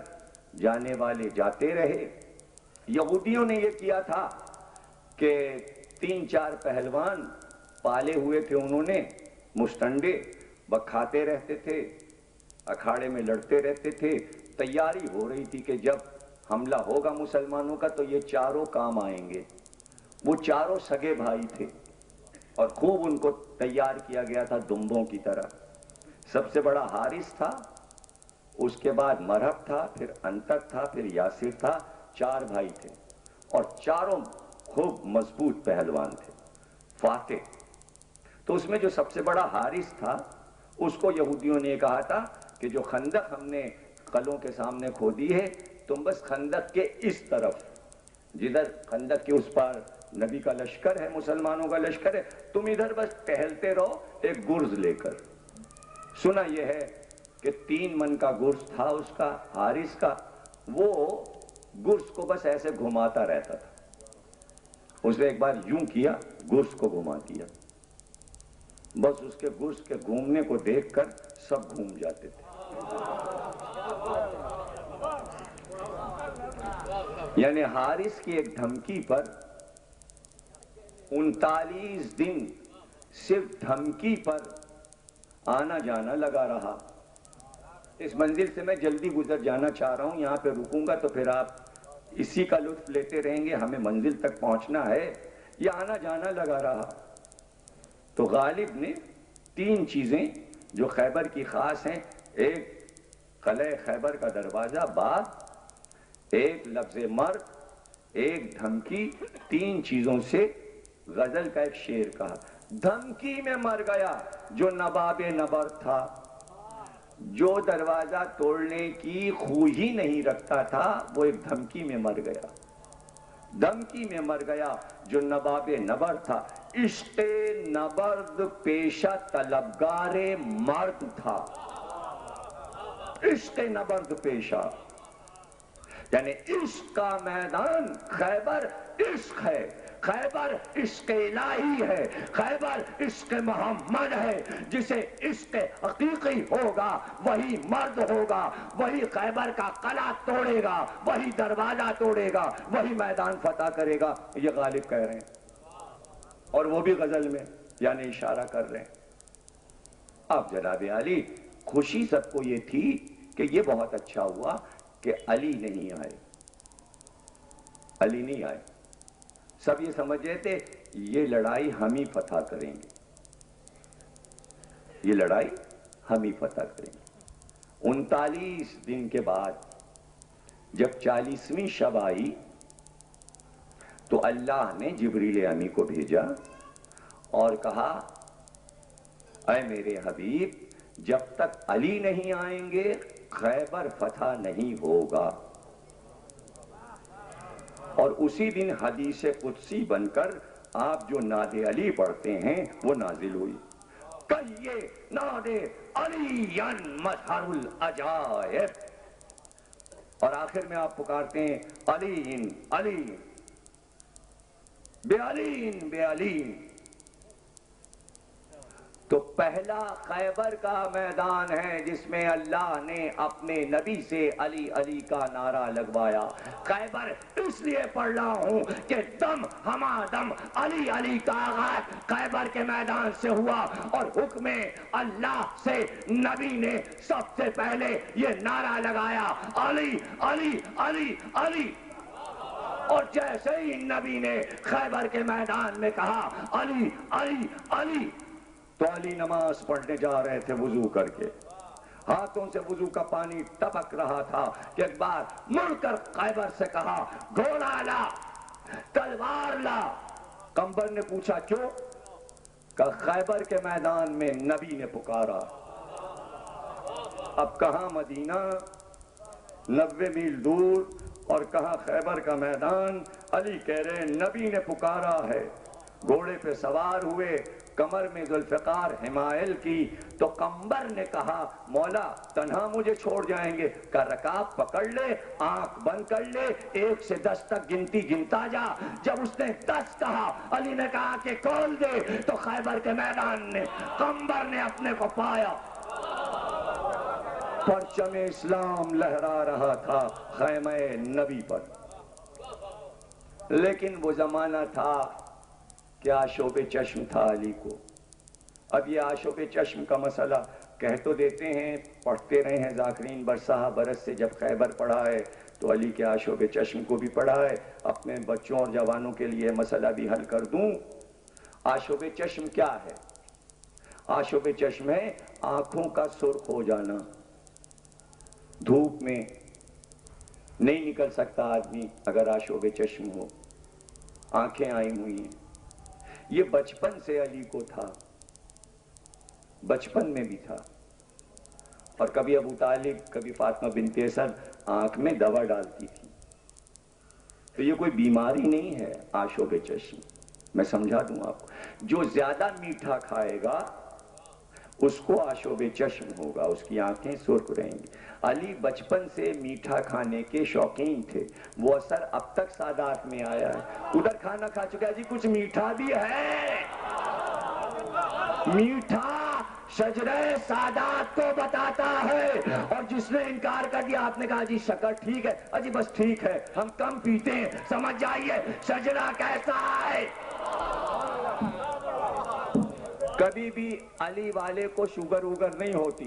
جانے والے جاتے رہے. یہودیوں نے یہ کیا تھا کہ 3-4 پہلوان پالے ہوئے تھے انہوں نے، مشتنڈے، بکھاتے رہتے تھے، اکھاڑے میں لڑتے رہتے تھے. تیاری ہو رہی تھی کہ جب حملہ ہوگا مسلمانوں کا تو یہ چاروں کام آئیں گے. وہ چاروں سگے بھائی تھے اور خوب ان کو تیار کیا گیا تھا دمبوں کی طرح. سب سے بڑا حارث تھا، اس کے بعد مرہب تھا، پھر انتر تھا، پھر یاسر تھا. 4 بھائی تھے اور چاروں خوب مضبوط پہلوان تھے، فاتح. تو اس میں جو سب سے بڑا حارث تھا اس کو یہودیوں نے کہا تھا کہ جو خندق ہم نے قلعوں کے سامنے کھودی ہے، تم بس خندق کے اس طرف، جدھر خندق کے اس پار نبی کا لشکر ہے، مسلمانوں کا لشکر ہے، تم ادھر بس ٹہلتے رہو ایک گرز لے کر. سنا یہ ہے کہ 3 من کا گرز تھا اس کا، حارث کا. وہ گرز کو بس ایسے گھماتا رہتا تھا. اس نے ایک بار یوں کیا، گرز کو گھما دیا، بس اس کے گرز کے گھومنے کو دیکھ کر سب گھوم جاتے تھے. یعنی حارث کی ایک دھمکی پر 39 دن صرف دھمکی پر آنا جانا لگا رہا. اس منزل سے میں جلدی گزر جانا چاہ رہا ہوں، یہاں پہ رکوں گا تو پھر آپ اسی کا لطف لیتے رہیں گے، ہمیں منزل تک پہنچنا ہے. یہ آنا جانا لگا رہا. تو غالب نے 3 چیزیں جو خیبر کی خاص ہیں، ایک قلعہ خیبر کا دروازہ، باب، ایک لفظ مرد، ایک دھمکی، 3 چیزوں سے غزل کا ایک شعر کہا. دھمکی میں مر گیا جو نواب نبرد تھا، جو دروازہ توڑنے کی خو ہی نہیں رکھتا تھا وہ ایک دھمکی میں مر گیا. دھمکی میں مر گیا جو نواب نبرد تھا. عشق نبرد پیشہ طلبگار مرد تھا. عشق نبرد پیشہ یعنی عشق کا میدان خیبر عشق ہے. خیبر عشق الہی ہے، خیبر عشق محمد ہے، جسے عشق حقیقی ہوگا وہی مرد ہوگا، وہی خیبر کا قلعہ توڑے گا، وہی دروازہ توڑے گا، وہی میدان فتح کرے گا، یہ غالب کہہ رہے ہیں، اور وہ بھی غزل میں یعنی اشارہ کر رہے ہیں۔ اب جناب علی خوشی سب کو یہ تھی کہ یہ بہت اچھا ہوا کہ علی نہیں آئے، علی نہیں آئے، سب یہ سمجھ رہے تھے یہ لڑائی ہم ہی فتح کریں گے، یہ لڑائی ہم ہی فتح کریں گے۔ 39 دن کے بعد جب 40ویں شب آئی تو اللہ نے جبریل امی کو بھیجا اور کہا اے میرے حبیب جب تک علی نہیں آئیں گے خیبر فتح نہیں ہوگا، اور اسی دن حدیث قدسی بن کر آپ جو نعت علی پڑھتے ہیں وہ نازل ہوئی، کہیے نعت علی مظہر العجائب، اور آخر میں آپ پکارتے ہیں علی علی بے علی بے علی۔ تو پہلا خیبر کا میدان ہے جس میں اللہ نے اپنے نبی سے علی علی کا نعرہ لگوایا۔ خیبر اس لیے پڑھ رہا ہوں کہ دم ہمادم علی علی کا آغاز خیبر کے میدان سے ہوا، اور حکم اللہ سے نبی نے سب سے پہلے یہ نعرہ لگایا علی علی علی علی، اور جیسے ہی نبی نے خیبر کے میدان میں کہا علی علی علی، تو علی نماز پڑھنے جا رہے تھے وضو کر کے، ہاتھوں سے وضو کا پانی ٹپک رہا تھا کہ ایک بار مڑ کر خیبر سے کہا گھوڑا لا، تلوار لا۔ قمبر نے پوچھا کیوں؟ کہ خیبر کے میدان میں نبی نے پکارا۔ اب کہاں مدینہ 90 میل دور اور کہاں خیبر کا میدان، علی کہہ رہے نبی نے پکارا ہے۔ گھوڑے پہ سوار ہوئے، کمر میں ذوالفقار حمائل کی، تو قمبر نے کہا مولا تنہا مجھے چھوڑ جائیں گے؟ کہ رکاب پکڑ لے، آنکھ بند کر لے، 1 سے 10 تک گنتی گنتا جا۔ جب اس نے 10 کہا علی نے کہا کہ کھول دے، تو خیبر کے میدان نے قمبر نے اپنے کو پایا، پرچم اسلام لہرا رہا تھا خیمہ نبی پر۔ لیکن وہ زمانہ تھا کہ آشوب چشم تھا علی کو۔ اب یہ آشوب چشم کا مسئلہ کہہ تو دیتے ہیں، پڑھتے رہے ہیں ذاکرین برسہ برس سے، جب خیبر پڑھا ہے تو علی کے آشوب چشم کو بھی پڑھا ہے۔ اپنے بچوں اور جوانوں کے لیے مسئلہ بھی حل کر دوں۔ آشوب چشم کیا ہے؟ آشوب چشم ہے آنکھوں کا سرخ ہو جانا، دھوپ میں نہیں نکل سکتا آدمی اگر آشوب چشم ہو، آنکھیں آئی ہوئی ہیں۔ یہ بچپن سے علی کو تھا، بچپن میں بھی تھا، اور کبھی ابو طالب کبھی فاطمہ بنت اسد آنکھ میں دوا ڈالتی تھی، تو یہ کوئی بیماری نہیں ہے آشوب چشم۔ میں سمجھا دوں آپ کو، جو زیادہ میٹھا کھائے گا اس کو آشوب چشم ہوگا، اس کی آنکھیں سرخ رہیں گی۔ علی بچپن سے میٹھا کھانے کے شوقین تھے، وہ اثر اب تک سادات میں آیا ہے۔ ادھر کھانا کھا چکا ہے جی، کچھ میٹھا بھی ہے، میٹھا شجرہ سادات کو بتاتا ہے، اور جس نے انکار کر دیا، آپ نے کہا جی شکر ٹھیک ہے، اجی بس ٹھیک ہے ہم کم پیتے ہیں، سمجھ جائیے شجرہ کیسا ہے۔ کبھی بھی علی والے کو شوگر ووگر نہیں ہوتی،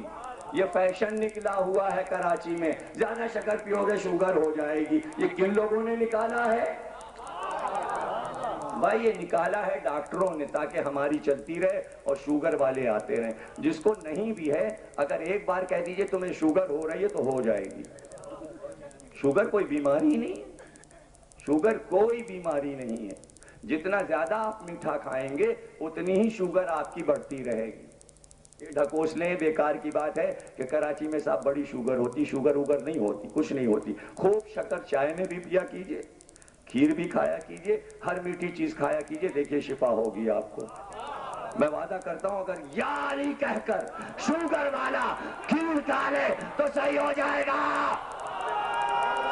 یہ فیشن نکلا ہوا ہے کراچی میں، زیادہ شکر پیو گے شوگر ہو جائے گی۔ یہ کن لوگوں نے نکالا ہے بھائی؟ یہ نکالا ہے ڈاکٹروں نے تاکہ ہماری چلتی رہے اور شوگر والے آتے رہیں۔ جس کو نہیں بھی ہے اگر ایک بار کہہ دیجئے تمہیں شوگر ہو رہی ہے تو ہو جائے گی۔ شوگر کوئی بیماری نہیں ہے، شوگر کوئی بیماری نہیں ہے۔ جتنا زیادہ آپ میٹھا کھائیں گے اتنی ہی شوگر آپ کی بڑھتی رہے گی۔ یہ ڈھکوسلیں بیکار کی بات ہے کہ کراچی میں صاحب بڑی شوگر ہوتی، شوگر ووگر نہیں ہوتی، کچھ نہیں ہوتی۔ خوب شکر چائے میں بھی پیا کیجئے، کھیر بھی کھایا کیجئے، ہر میٹھی چیز کھایا کیجئے، دیکھیے شفا ہوگی آپ کو۔ میں وعدہ کرتا ہوں اگر یا علی کہہ کر شوگر والا کھیر کھا لے تو صحیح ہو جائے گا۔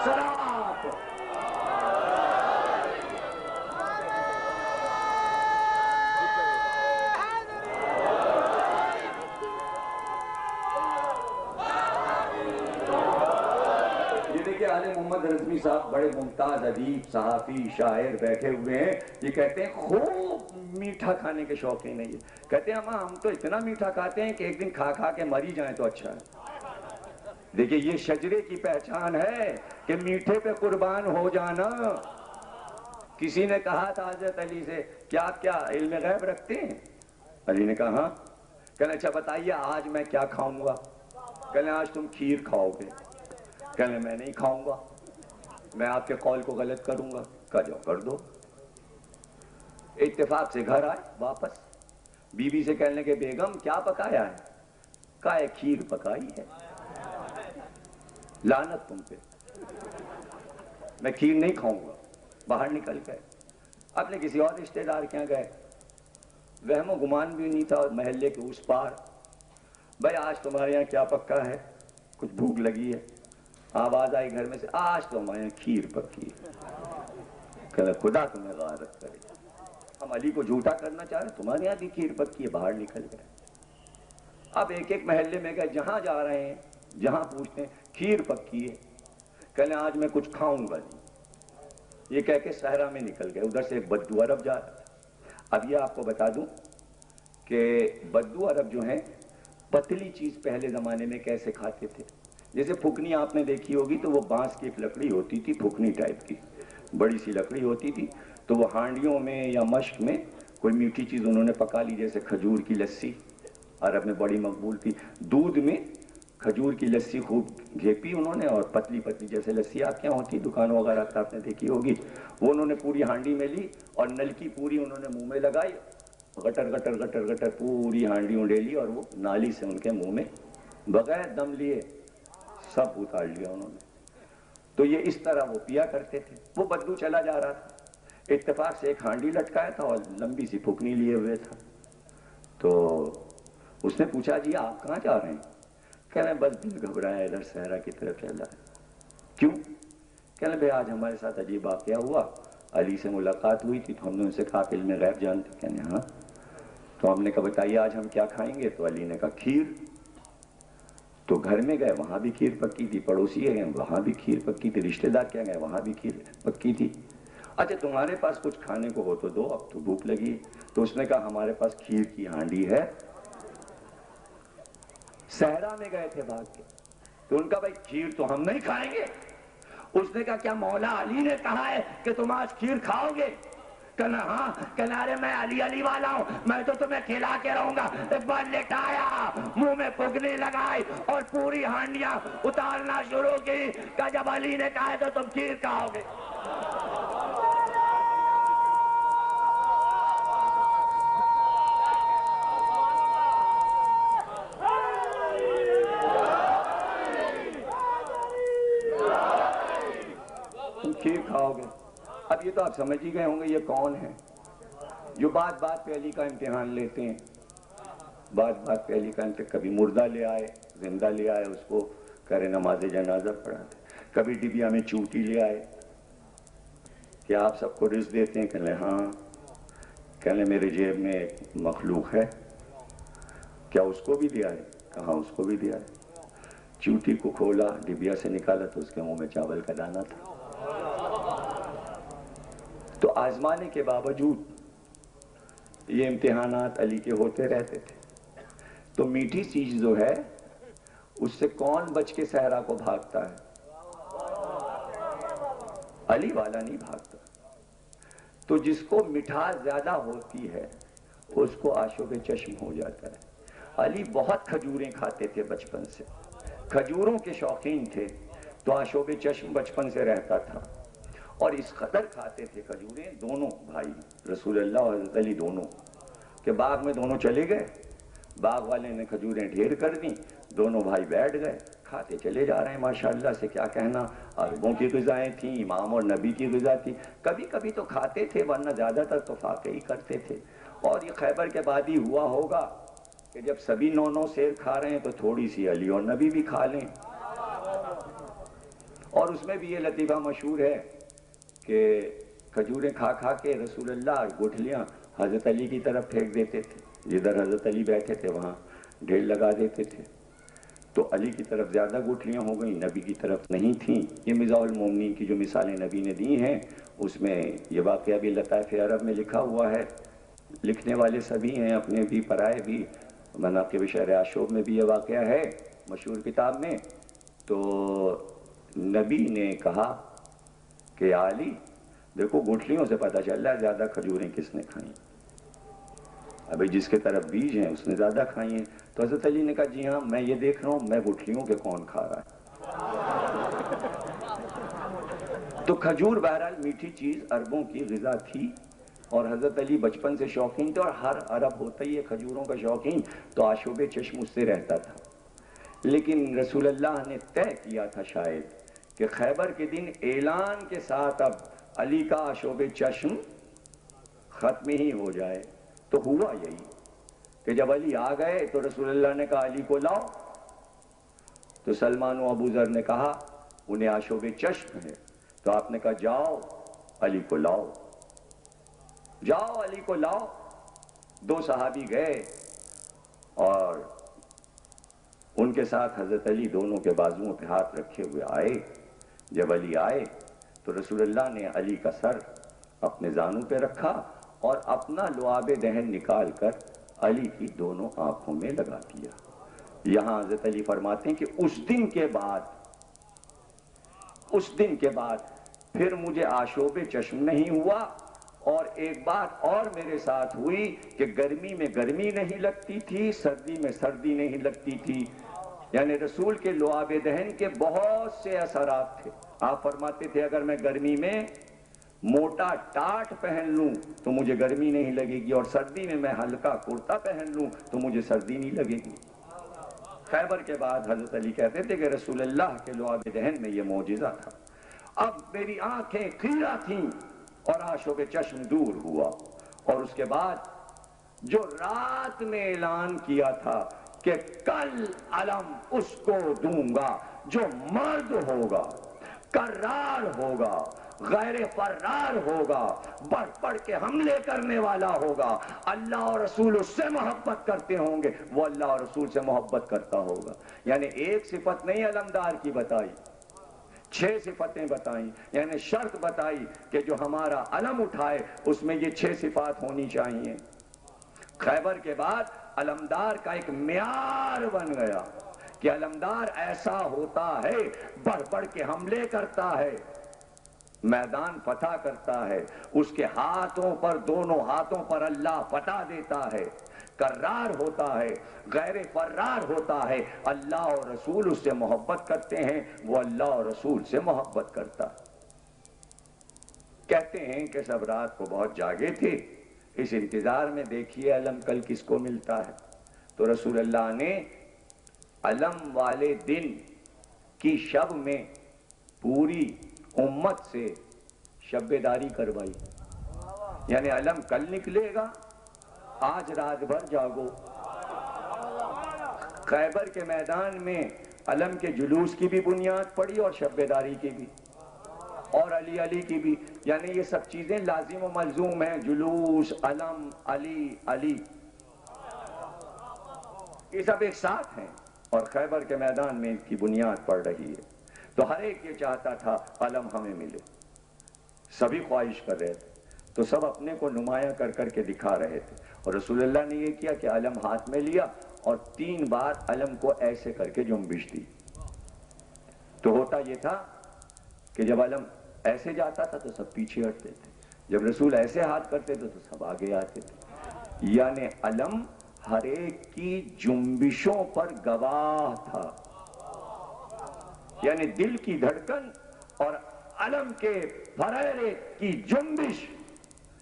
سلام۔ محمد رضوی صاحب بڑے ممتاز ادیب صحافی شاعر بیٹھے ہوئے ہیں، یہ کہتے ہیں خوب میٹھا کھانے کے شوقین ہیں، یہ کہتے ہیں ہم تو اتنا میٹھا کھاتے ہیں کہ ایک دن کھا کھا کے مری جائیں تو اچھا ہے۔ دیکھیں یہ شجرے کی پہچان ہے کہ میٹھے پہ قربان ہو جانا۔ کسی نے کہا تھا حضرت علی سے کیا کیا علم غیب رکھتے ہیں؟ علی نے کہا ہاں۔ کہنے اچھا بتائیے آج میں کیا کھاؤں گا؟ کہنے آج تم کھیر کھاؤ گے۔ کہنے میں نہیں کھاؤں گا، میں آپ کے قول کو غلط کروں گا۔ کہا جاؤ کر دو۔ اتفاق سے گھر آئے واپس، بی بی سے کہنے کہ بیگم کیا پکایا ہے؟ کہا ہے کھیر پکائی ہے۔ لعنت تم پہ، میں کھیر نہیں کھاؤں گا۔ باہر نکل گئے، اپنے کسی اور رشتہ دار کے یہاں گئے، وہم و گمان بھی نہیں تھا محلے کے اس پار۔ بھائی آج تمہارے یہاں کیا پکا ہے؟ کچھ بھوک لگی ہے؟ آواز آئی گھر میں سے آج تو ہمارے یہاں کھیر پکی ہے۔ کہا خدا تمہیں غارت کرے، ہم علی کو جھوٹا کرنا چاہ رہے تمہارے یہاں بھی کھیر پکی ہے۔ باہر نکل گئے، اب ایک ایک محلے میں گئے، جہاں جا رہے ہیں جہاں پوچھتے ہیں کھیر پکی ہے۔ کہنے آج میں کچھ کھاؤں گا نہیں۔ یہ کہہ کے صحرا میں نکل گئے، ادھر سے ایک بدو عرب جا رہا تھا۔ اب یہ آپ کو بتا دوں کہ بدو عرب جو ہیں پتلی چیز پہلے زمانے میں کیسے کھاتے تھے۔ جیسے پھکنی آپ نے دیکھی ہوگی تو وہ بانس کی ایک لکڑی ہوتی تھی، پھکنی ٹائپ کی بڑی سی لکڑی ہوتی تھی، تو وہ ہانڈیوں میں یا مشک میں کوئی میٹھی چیز انہوں نے پکا لی، جیسے کھجور کی لسی عرب میں بڑی مقبول تھی۔ دودھ میں کھجور کی لسی خوب گھیپی انہوں نے، اور پتلی پتلی جیسے لسی آپ کے یہاں ہوتی دکانوں وغیرہ کا آپ نے دیکھی ہوگی، وہ انہوں نے پوری ہانڈی میں لی اور نلکی پوری انہوں نے منہ میں لگائی، گٹر گٹر گٹر گٹر پوری ہانڈیوں ڈیلی، اور وہ نالی سے ان کے منہ میں بغیر دم لیے سب اتار لیا انہوں نے۔ تو یہ اس طرح وہ پیا کرتے تھے۔ وہ بدو چلا جا رہا تھا، اتفاق سے ایک ہانڈی لٹکایا تھا اور لمبی سی پھکنی لیے ہوئے تھا۔ تو اس نے پوچھا جی آپ کہاں جا رہے ہیں؟ کہنے بس دل گھبرایا ادھر صحرا کی طرف چل رہا ہے۔ کیوں؟ کہنے بھائی آج ہمارے ساتھ عجیب واقعہ ہوا، علی سے ملاقات ہوئی تھی تو ہم نے ان سے کہا کہ علم غیب جانتے؟ کہنے ہاں۔ تو ہم نے کہا بتائیے آج ہم کیا کھائیں گے؟ تو علی نے کہا کھیر۔ تو گھر میں گئے وہاں بھی کھیر پکی تھی، پڑوسی گئے وہاں بھی کھیر پکی تھی، رشتہ دار کیا گئے وہاں بھی کھیر پکی تھی۔ اچھا تمہارے پاس کچھ کھانے کو ہو تو دو، اب تو بھوک لگی۔ تو اس نے کہا ہمارے پاس کھیر کی ہانڈی ہے۔ صحرا میں گئے تھے بھاگ کے، تو ان کا بھائی کھیر تو ہم نہیں کھائیں گے۔ اس نے کہا کیا مولا علی نے کہا ہے کہ تم آج کھیر کھاؤ گے؟ کہنا ہاں۔ کہنا ارے میں علی علی والا ہوں، میں تو تمہیں کھلا کے رہوں گا۔ ایک بار لٹایا، منہ میں پھگنی لگائی اور پوری ہانڈیاں اتارنا شروع کی۔ کہا جب علی نے کہا ہے تو تم کھیر کھاؤ گے۔ کھیر کھاؤ گے۔ اب یہ تو آپ سمجھ ہی گئے ہوں گے یہ کون ہے جو بات بات پہ علی کا امتحان لیتے ہیں۔ بات بات پہ علی کا امتحان، کبھی مردہ لے آئے، زندہ لے آئے، اس کو کرے نماز جنازہ پڑھاتے، کبھی ڈبیا میں چوٹی لے آئے کہ آپ سب کو رزق دیتے ہیں؟ کہنے ہاں۔ کہنے میرے جیب میں ایک مخلوق ہے، کیا اس کو بھی دیا ہے؟ کہاں اس کو بھی دیا ہے۔ چوٹی کو کھولا، ڈبیا سے نکالا تو اس کے منہ میں چاول کا دانہ تھا۔ تو آزمانے کے باوجود یہ امتحانات علی کے ہوتے رہتے تھے۔ تو میٹھی چیز جو ہے اس سے کون بچ کے صحرا کو بھاگتا ہے؟ علی والا نہیں بھاگتا۔ تو جس کو مٹھاس زیادہ ہوتی ہے اس کو آشوب چشم ہو جاتا ہے۔ علی بہت کھجوریں کھاتے تھے بچپن سے، کھجوروں کے شوقین تھے، تو آشوب چشم بچپن سے رہتا تھا، اور اس قدر کھاتے تھے کھجوریں دونوں بھائی رسول اللہ اور حضرت علی دونوں، کہ باغ میں دونوں چلے گئے، باغ والے نے کھجوریں ڈھیر کر دیں، دونوں بھائی بیٹھ گئے، کھاتے چلے جا رہے ہیں۔ ماشاءاللہ سے کیا کہنا، عربوں کی غذائیں تھیں، امام اور نبی کی غذا تھی۔ کبھی کبھی تو کھاتے تھے ورنہ زیادہ تر تو فاقے ہی کرتے تھے۔ اور یہ خیبر کے بعد ہی ہوا ہوگا کہ جب سبھی 9 سیر کھا رہے ہیں تو تھوڑی سی علی اور نبی بھی کھا لیں۔ اور اس میں بھی یہ لطیفہ مشہور ہے کہ کھجوریں کھا کھا کے رسول اللہ گٹھلیاں حضرت علی کی طرف پھینک دیتے تھے، جدھر حضرت علی بیٹھے تھے وہاں ڈھیر لگا دیتے تھے۔ تو علی کی طرف زیادہ گٹھلیاں ہو گئیں، نبی کی طرف نہیں تھیں۔ یہ مزاح المومنین کی جو مثالیں نبی نے دی ہیں اس میں یہ واقعہ بھی لطائف عرب میں لکھا ہوا ہے، لکھنے والے سبھی ہیں، اپنے بھی پرائے بھی، مناقب شہر عاشوب میں بھی یہ واقعہ ہے مشہور کتاب میں۔ تو نبی نے کہا کہ علی دیکھو گٹھلیوں سے پتہ چل رہا ہے زیادہ کھجوریں کس نے کھائیں، ابھی جس کے طرف بیج ہیں اس نے زیادہ کھائی ہیں۔ تو حضرت علی نے کہا جی ہاں میں یہ دیکھ رہا ہوں میں گٹھلیوں کے کون کھا رہا ہے۔ تو کھجور بہرحال میٹھی چیز عربوں کی غذا تھی، اور حضرت علی بچپن سے شوقین تھے، اور ہر عرب ہوتا ہی ہے کھجوروں کا شوقین، تو آشوب چشم اس سے رہتا تھا۔ لیکن رسول اللہ نے طے کیا تھا شاید کہ خیبر کے دن اعلان کے ساتھ اب علی کا آشوب چشم ختم ہی ہو جائے۔ تو ہوا یہی کہ جب علی آ گئے تو رسول اللہ نے کہا علی کو لاؤ، تو سلمان و ابو ذر نے کہا انہیں آشوب چشم ہے، تو آپ نے کہا جاؤ علی کو لاؤ، جاؤ علی کو لاؤ۔ دو صحابی گئے اور ان کے ساتھ حضرت علی دونوں کے بازوؤں پہ ہاتھ رکھے ہوئے آئے۔ جب علی آئے تو رسول اللہ نے علی کا سر اپنے زانوں پہ رکھا اور اپنا لعاب دہن نکال کر علی کی دونوں آنکھوں میں لگا دیا۔ یہاں حضرت علی فرماتے ہیں کہ اس دن کے بعد پھر مجھے آشوب چشم نہیں ہوا، اور ایک بات اور میرے ساتھ ہوئی کہ گرمی میں گرمی نہیں لگتی تھی، سردی میں سردی نہیں لگتی تھی۔ یعنی رسول کے لعاب دہن کے بہت سے اثرات تھے۔ آپ فرماتے تھے اگر میں گرمی میں موٹا ٹاٹ پہن لوں تو مجھے گرمی نہیں لگے گی، اور سردی میں میں ہلکا کرتا پہن لوں تو مجھے سردی نہیں لگے گی۔ خیبر کے بعد حضرت علی کہتے تھے کہ رسول اللہ کے لعاب دہن میں یہ معجزہ تھا۔ اب میری آنکھیں خیرہ تھیں اور آشوب چشم دور ہوا، اور اس کے بعد جو رات میں اعلان کیا تھا کہ کل علم اس کو دوں گا جو مرد ہوگا، کرار ہوگا، غیر فرار ہوگا، بڑھ بڑھ کے حملے کرنے والا ہوگا، اللہ اور رسول اس سے محبت کرتے ہوں گے، وہ اللہ اور رسول سے محبت کرتا ہوگا۔ یعنی ایک صفت نہیں علمدار کی بتائی، 6 صفتیں بتائیں، یعنی شرط بتائی کہ جو ہمارا علم اٹھائے اس میں یہ 6 صفات ہونی چاہیے۔ خیبر کے بعد علمدار کا ایک معیار بن گیا کہ علمدار ایسا ہوتا ہے، بڑھ بڑھ کے حملے کرتا ہے، میدان فتح کرتا ہے، اس کے ہاتھوں پر، دونوں ہاتھوں پر اللہ فتح دیتا ہے، کرار ہوتا ہے، غیر فرار ہوتا ہے، اللہ اور رسول اس سے محبت کرتے ہیں، وہ اللہ اور رسول سے محبت کرتا ہے۔ کہتے ہیں کہ سب رات کو بہت جاگے تھے، اس انتظار میں دیکھیے علم کل کس کو ملتا ہے۔ تو رسول اللہ نے علم والے دن کی شب میں پوری امت سے شب بیداری کروائی، یعنی علم کل نکلے گا، آج رات بھر جاگو۔ خیبر کے میدان میں علم کے جلوس کی بھی بنیاد پڑی اور شب بیداری کی بھی، اور علی علی کی بھی، یعنی یہ سب چیزیں لازم و ملزوم ہیں، جلوس، علم، علی علی، یہ سب ایک ساتھ ہیں، اور خیبر کے میدان میں ان کی بنیاد پڑ رہی ہے۔ تو ہر ایک یہ چاہتا تھا علم ہمیں ملے، سبھی خواہش کر رہے تھے، تو سب اپنے کو نمایاں کر کر کے دکھا رہے تھے، اور رسول اللہ نے یہ کیا کہ علم ہاتھ میں لیا اور 3 بار علم کو ایسے کر کے جنبش دی۔ تو ہوتا یہ تھا کہ جب علم ایسے جاتا تھا تو سب پیچھے ہٹتے تھے، جب رسول ایسے ہاتھ کرتے تھے تو سب آگے آتے تھے، یعنی علم ہر ایک کی جنبشوں پر گواہ تھا، یعنی دل کی دھڑکن اور علم کے فرارے کی جنبش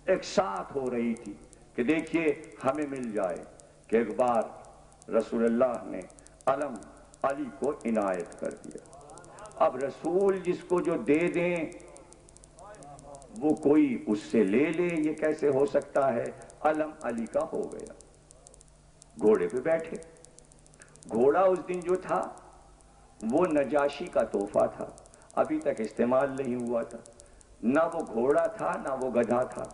ایک ساتھ ہو رہی تھی کہ دیکھیے ہمیں مل جائے، کہ ایک بار رسول اللہ نے علم علی کو عنایت کر دیا۔ اب رسول جس کو جو دے دیں وہ کوئی اس سے لے لے، یہ کیسے ہو سکتا ہے؟ علم علی کا ہو گیا، گھوڑے پہ بیٹھے۔ گھوڑا اس دن جو تھا وہ نجاشی کا تحفہ تھا، ابھی تک استعمال نہیں ہوا تھا، نہ وہ گھوڑا تھا نہ وہ گدھا تھا،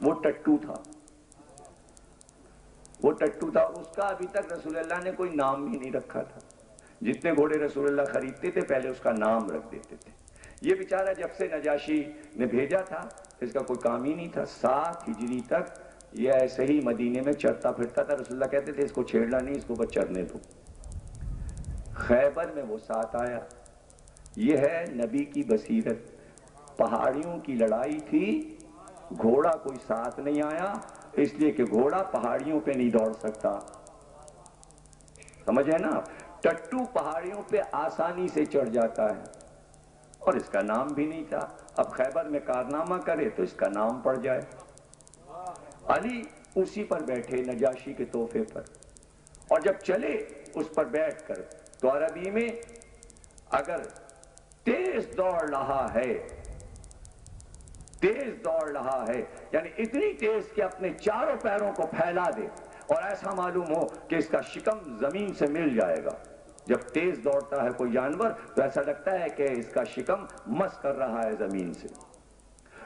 وہ ٹٹو تھا۔ وہ ٹٹو تھا، اس کا ابھی تک رسول اللہ نے کوئی نام بھی نہیں رکھا تھا. جتنے گھوڑے رسول اللہ خریدتے تھے پہلے اس کا نام رکھ دیتے تھے. یہ بیچارہ جب سے نجاشی نے بھیجا تھا اس کا کوئی کام ہی نہیں تھا. 7 ہجری تک یہ ایسے ہی مدینے میں چرتا پھرتا تھا. رسول اللہ کہتے تھے اس کو چھیڑنا نہیں، اس کو بس چرنے دو. خیبر میں وہ ساتھ آیا. یہ ہے نبی کی بصیرت. پہاڑیوں کی لڑائی تھی، گھوڑا کوئی ساتھ نہیں آیا اس لیے کہ گھوڑا پہاڑیوں پہ نہیں دوڑ سکتا. سمجھے نا؟ ٹٹو پہاڑیوں پہ آسانی سے چڑھ جاتا ہے اور اس کا نام بھی نہیں تھا. اب خیبر میں کارنامہ کرے تو اس کا نام پڑ جائے. علی اسی پر بیٹھے نجاشی کے تحفے پر، اور جب چلے اس پر بیٹھ کر تو عربی میں اگر تیز دوڑ رہا ہے، تیز دوڑ رہا ہے یعنی اتنی تیز کہ اپنے چاروں پیروں کو پھیلا دے اور ایسا معلوم ہو کہ اس کا شکم زمین سے مل جائے گا. جب تیز دوڑتا ہے کوئی جانور تو ایسا لگتا ہے کہ اس کا شکم مس کر رہا ہے زمین سے.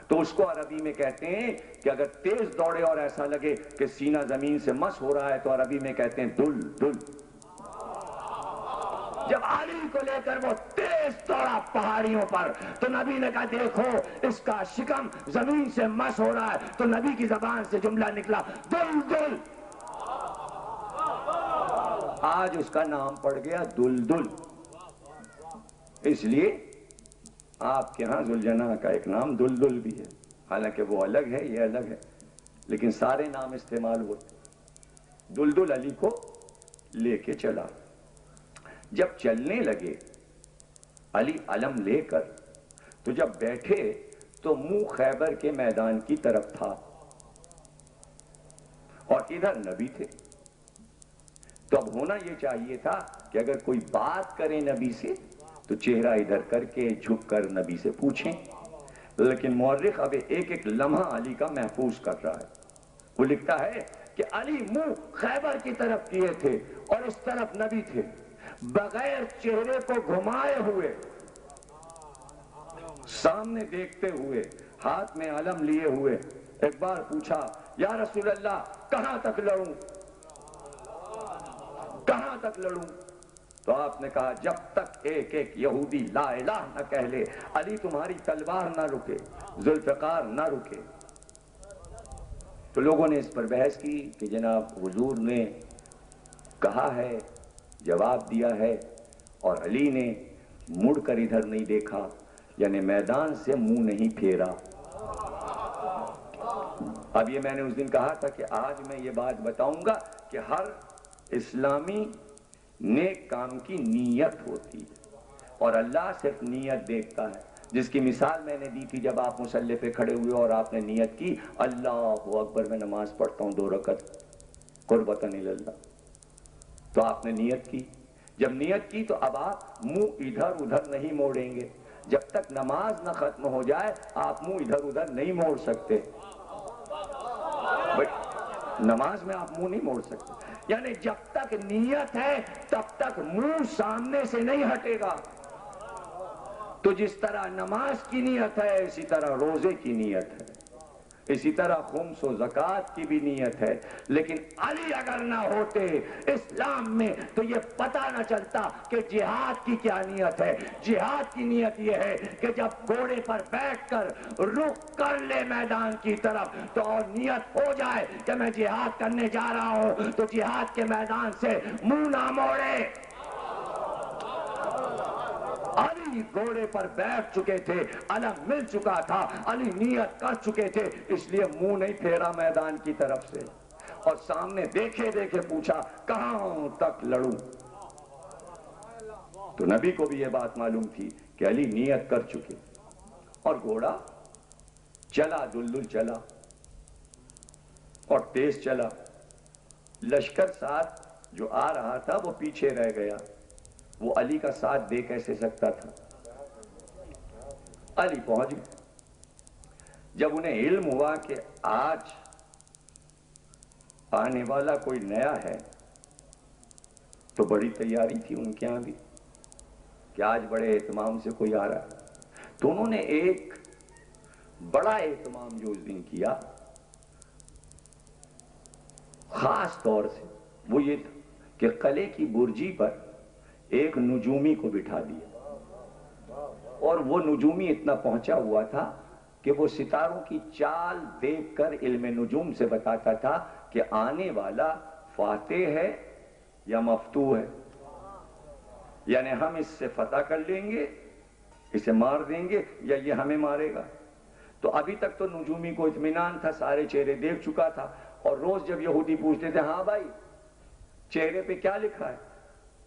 تو اس کو عربی میں کہتے ہیں کہ اگر تیز دوڑے اور ایسا لگے کہ سینہ زمین سے مس ہو رہا ہے تو عربی میں کہتے ہیں دل دل. جب علی کو لے کر وہ تیز دوڑا پہاڑیوں پر تو نبی نے کہا دیکھو اس کا شکم زمین سے مس ہو رہا ہے. تو نبی کی زبان سے جملہ نکلا دل دل. آج اس کا نام پڑ گیا دلدل. اس لیے آپ کے ہاں ذوالجناح کا ایک نام دلدل بھی ہے، حالانکہ وہ الگ ہے یہ الگ ہے لیکن سارے نام استعمال ہوتے. دلدل علی کو لے کے چلا. جب چلنے لگے علی علم لے کر تو جب بیٹھے تو منہ خیبر کے میدان کی طرف تھا اور ادھر نبی تھے. تو اب ہونا یہ چاہیے تھا کہ اگر کوئی بات کرے نبی سے تو چہرہ ادھر کر کے جھک کر نبی سے پوچھیں. لیکن مورخ اب ایک ایک لمحہ علی کا محفوظ کر رہا ہے. وہ لکھتا ہے کہ علی منہ خیبر کی طرف کیے تھے اور اس طرف نبی تھے، بغیر چہرے کو گھمائے ہوئے، سامنے دیکھتے ہوئے، ہاتھ میں علم لیے ہوئے. ایک بار پوچھا یا رسول اللہ کہاں تک لڑوں، کہاں تک لڑوں؟ تو آپ نے کہا جب تک ایک ایک یہودی لا الہ نہ کہہ لے علی تمہاری تلوار نہ رکے، ذوالفقار نہ رکے. تو لوگوں نے اس پر بحث کی کہ جناب حضور نے کہا ہے، جواب دیا ہے اور علی نے مڑ کر ادھر نہیں دیکھا، یعنی میدان سے منہ نہیں پھیرا. اب یہ میں نے اس دن کہا تھا کہ آج میں یہ بات بتاؤں گا کہ ہر اسلامی نیک کام کی نیت ہوتی ہے اور اللہ صرف نیت دیکھتا ہے. جس کی مثال میں نے دی تھی جب آپ مصلی پہ کھڑے ہوئے اور آپ نے نیت کی اللہ اکبر میں نماز پڑھتا ہوں 2 رکعت قربتاً اللہ، تو آپ نے نیت کی. جب نیت کی تو اب آپ منہ ادھر ادھر نہیں موڑیں گے. جب تک نماز نہ ختم ہو جائے آپ منہ ادھر ادھر نہیں موڑ سکتے. نماز میں آپ منہ نہیں موڑ سکتے، یعنی جب تک نیت ہے تب تک منہ سامنے سے نہیں ہٹے گا. تو جس طرح نماز کی نیت ہے اسی طرح روزے کی نیت ہے، اسی طرح خمس و زکوٰۃ کی بھی نیت ہے. لیکن علی اگر نہ ہوتے اسلام میں تو یہ پتہ نہ چلتا کہ جہاد کی کیا نیت ہے. جہاد کی نیت یہ ہے کہ جب گھوڑے پر بیٹھ کر رخ کر لے میدان کی طرف تو اور نیت ہو جائے کہ میں جہاد کرنے جا رہا ہوں تو جہاد کے میدان سے منہ نہ موڑے. علی گھوڑے پر بیٹھ چکے تھے، علم مل چکا تھا، علی نیت کر چکے تھے، اس لیے منہ نہیں پھیرا میدان کی طرف سے اور سامنے دیکھے دیکھے پوچھا کہاں تک لڑوں. تو نبی کو بھی یہ بات معلوم تھی کہ علی نیت کر چکے اور گھوڑا چلا، دلدل چلا اور تیز چلا. لشکر ساتھ جو آ رہا تھا وہ پیچھے رہ گیا. وہ علی کا ساتھ دے کیسے سکتا تھا؟ علی پہنچ گئے. جب انہیں علم ہوا کہ آج آنے والا کوئی نیا ہے تو بڑی تیاری تھی ان کے یہاں بھی کہ آج بڑے اہتمام سے کوئی آ رہا ہے. تو انہوں نے ایک بڑا اہتمام جو اس دن کیا خاص طور سے وہ یہ تھا کہ قلعے کی برجی پر ایک نجومی کو بٹھا دیا، اور وہ نجومی اتنا پہنچا ہوا تھا کہ وہ ستاروں کی چال دیکھ کر علم نجوم سے بتاتا تھا کہ آنے والا فاتح ہے یا مفتوح ہے، یعنی ہم اس سے فتح کر لیں گے، اسے مار دیں گے، یا یہ ہمیں مارے گا۔ تو ابھی تک تو نجومی کو اطمینان تھا، سارے چہرے دیکھ چکا تھا، اور روز جب یہودی پوچھتے تھے ہاں بھائی چہرے پہ کیا لکھا ہے،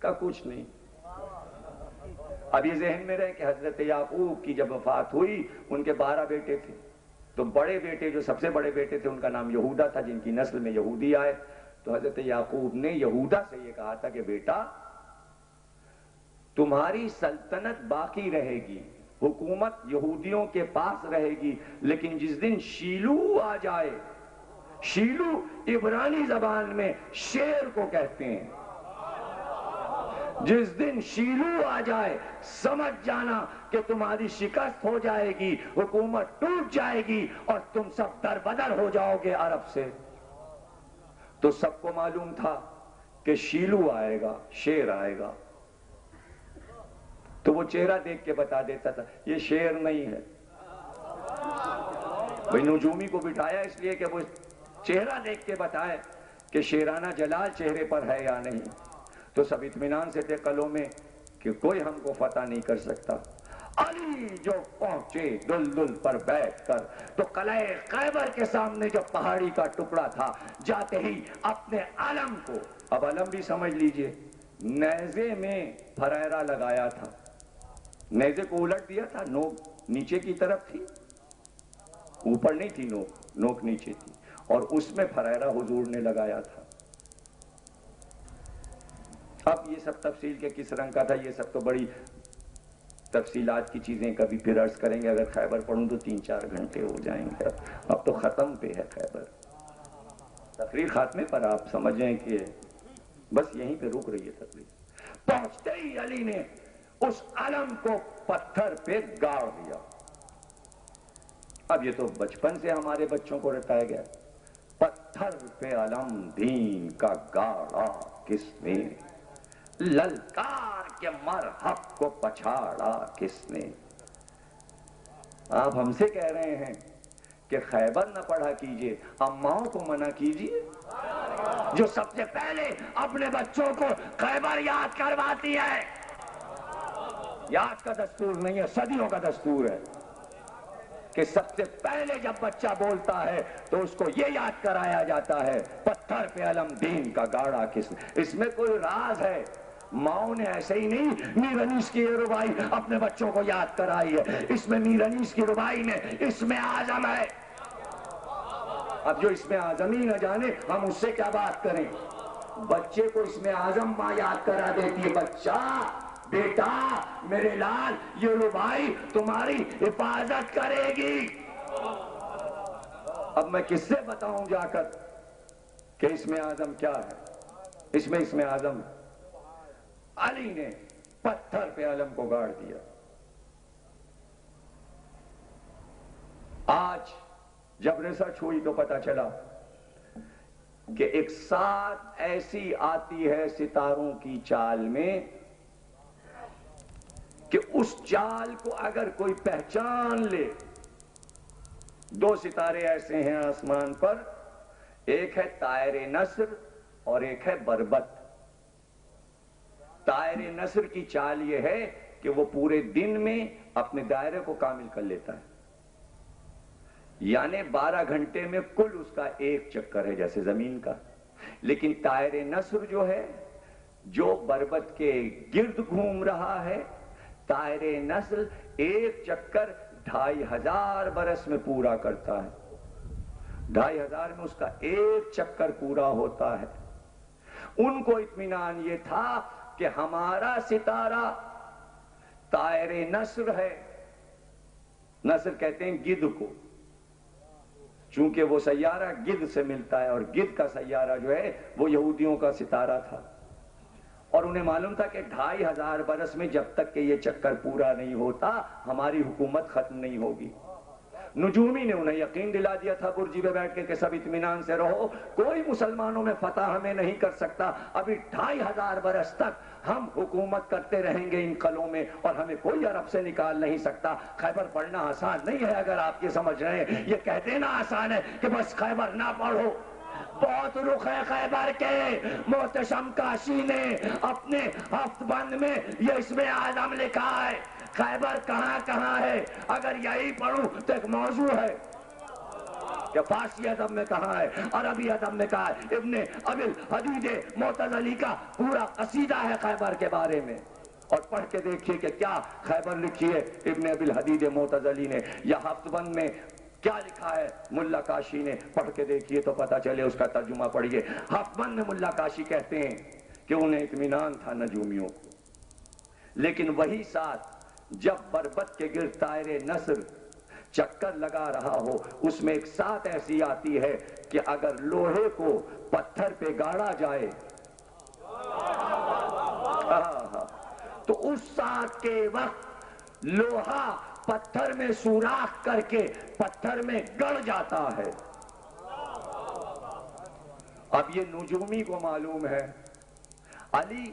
کہا کچھ نہیں۔ اب یہ ذہن میں رہے کہ حضرت یعقوب کی جب وفات ہوئی ان کے 12 بیٹے تھے، تو بڑے بیٹے جو سب سے بڑے بیٹے تھے ان کا نام یہودا تھا، جن کی نسل میں یہودی آئے۔ تو حضرت یعقوب نے یہودا سے یہ کہا تھا کہ بیٹا تمہاری سلطنت باقی رہے گی، حکومت یہودیوں کے پاس رہے گی، لیکن جس دن شیلو آ جائے، شیلو عبرانی زبان میں شیر کو کہتے ہیں، جس دن شیلو آ جائے سمجھ جانا کہ تمہاری شکست ہو جائے گی، حکومت ٹوٹ جائے گی اور تم سب در بدر ہو جاؤ گے عرب سے۔ تو سب کو معلوم تھا کہ شیلو آئے گا، شیر آئے گا، تو وہ چہرہ دیکھ کے بتا دیتا تھا یہ شیر نہیں ہے۔ بھئی نجومی کو بٹھایا اس لیے کہ وہ چہرہ دیکھ کے بتائے کہ شیرانہ جلال چہرے پر ہے یا نہیں۔ تو سب اطمینان سے تھے قلعوں میں کہ کوئی ہم کو فتح نہیں کر سکتا۔ علی جو پہنچے دلدل پر بیٹھ کر، تو قلعہ خیبر کے سامنے جو پہاڑی کا ٹکڑا تھا، جاتے ہی اپنے علم کو، اب علم بھی سمجھ لیجئے، نیزے میں پھریرا لگایا تھا، نیزے کو الٹ دیا تھا، نوک نیچے کی طرف تھی، اوپر نہیں تھی نوک، نوک نیچے تھی، اور اس میں پھریرا حضور نے لگایا تھا۔ اب یہ سب تفصیل کے کس رنگ کا تھا، یہ سب تو بڑی تفصیلات کی چیزیں کبھی پھر عرض کریں گے، اگر خیبر پڑھوں تو 3-4 گھنٹے ہو جائیں گے، اب تو ختم پہ ہے خیبر۔ تقریر خاتمے پر آپ سمجھیں کہ بس یہیں پہ رک رہی ہے تقریر۔ پہنچتے ہی علی نے اس علم کو پتھر پہ گاڑ دیا۔ اب یہ تو بچپن سے ہمارے بچوں کو رٹایا گیا، پتھر پہ علم دین کا گاڑا کس نے، للکار کے مرحب کو پچھاڑا کس نے۔ آپ ہم سے کہہ رہے ہیں کہ خیبر نہ پڑھا کیجئے، اماؤں کو منع کیجئے، جو سب سے پہلے اپنے بچوں کو خیبر یاد کرواتی ہے۔ یاد کا دستور نہیں ہے، صدیوں کا دستور ہے کہ سب سے پہلے جب بچہ بولتا ہے تو اس کو یہ یاد کرایا جاتا ہے پتھر پہ علم دین کا گاڑا کس نے۔ اس میں کوئی راز ہے، ماؤں نے ایسے ہی نہیں میر انیس کی یہ ربائی اپنے بچوں کو یاد کرائی ہے، اس میں میر انیس کی ربائی میں اسم اعظم ہے۔ اب جو اسم اعظم ہی نہ جانے ہم اس سے کیا بات کریں۔ بچے کو اسم اعظم ماں یاد کرا دیتی ہے، بچہ بیٹا میرے لال یہ ربائی تمہاری حفاظت کرے گی۔ اب میں کس سے بتاؤں جا کر کہ اسم اعظم کیا ہے، اس میں اسم اعظم ہے۔ علی نے پتھر پہ علم کو گاڑ دیا۔ آج جب ریسرچ ہوئی تو پتا چلا کہ ایک ساتھ ایسی آتی ہے ستاروں کی چال میں کہ اس چال کو اگر کوئی پہچان لے، 2 ستارے ایسے ہیں آسمان پر، ایک ہے طائر نصر اور ایک ہے بربط۔ طائر نصر کی چال یہ ہے کہ وہ پورے دن میں اپنے دائرے کو کامل کر لیتا ہے، یعنی 12 گھنٹے میں کل اس کا ایک چکر ہے جیسے زمین کا۔ لیکن طائر نصر جو ہے، جو بربط کے گرد گھوم رہا ہے، طائر نصر ایک چکر 2500 برس میں پورا کرتا ہے، 2500 میں اس کا ایک چکر پورا ہوتا ہے۔ ان کو اطمینان یہ تھا کہ ہمارا ستارہ طائر نصر ہے، نصر کہتے ہیں گدھ کو، چونکہ وہ سیارہ گدھ سے ملتا ہے، اور گدھ کا سیارہ جو ہے وہ یہودیوں کا ستارہ تھا، اور انہیں معلوم تھا کہ 2500 برس میں جب تک کہ یہ چکر پورا نہیں ہوتا ہماری حکومت ختم نہیں ہوگی۔ نجومی نے انہیں یقین دلا دیا تھا برجی پہ بیٹھ کے کہ سب اطمینان سے رہو، کوئی مسلمانوں میں فتح ہمیں نہیں کر سکتا، ابھی 2500 برس تک ہم حکومت کرتے رہیں گے ان قلعوں میں اور ہمیں کوئی عرب سے نکال نہیں سکتا۔ خیبر پڑھنا آسان نہیں ہے اگر آپ یہ سمجھ رہے ہیں، یہ کہہ دینا آسان ہے کہ بس خیبر نہ پڑھو۔ بہت رخ ہے خیبر کے۔ محتشم کاشی نے اپنے ہفت بند میں یہ اسم اعظم لکھا ہے، خیبر کہاں کہاں ہے۔ اگر یہی پڑھوں تو ایک موضوع ہے کہ فارسی ادب میں کہاں ہے، عربی ادب میں کہاں ہے۔ ابن ابی الحدید معتزلی کا پورا قصیدہ ہے خیبر کے بارے میں، اور پڑھ کے دیکھیے کہ کیا خیبر لکھی ہے ابن ابی الحدید معتزلی نے، یا ہفت بند میں کیا لکھا ہے ملا کاشی نے، پڑھ کے دیکھیے تو پتا چلے، اس کا ترجمہ پڑھیے۔ ہفت بند میں ملا کاشی کہتے ہیں کہ انہیں اطمینان تھا نجومیوں کو، لیکن وہی ساتھ جب بربط کے گرد طائر نصر چکر لگا رہا ہو، اس میں ایک ساتھ ایسی آتی ہے کہ اگر لوہے کو پتھر پہ گاڑا جائے تو اس ساتھ کے وقت لوہا پتھر میں سوراخ کر کے پتھر میں گڑ جاتا ہے۔ اب یہ نجومی کو معلوم ہے، علی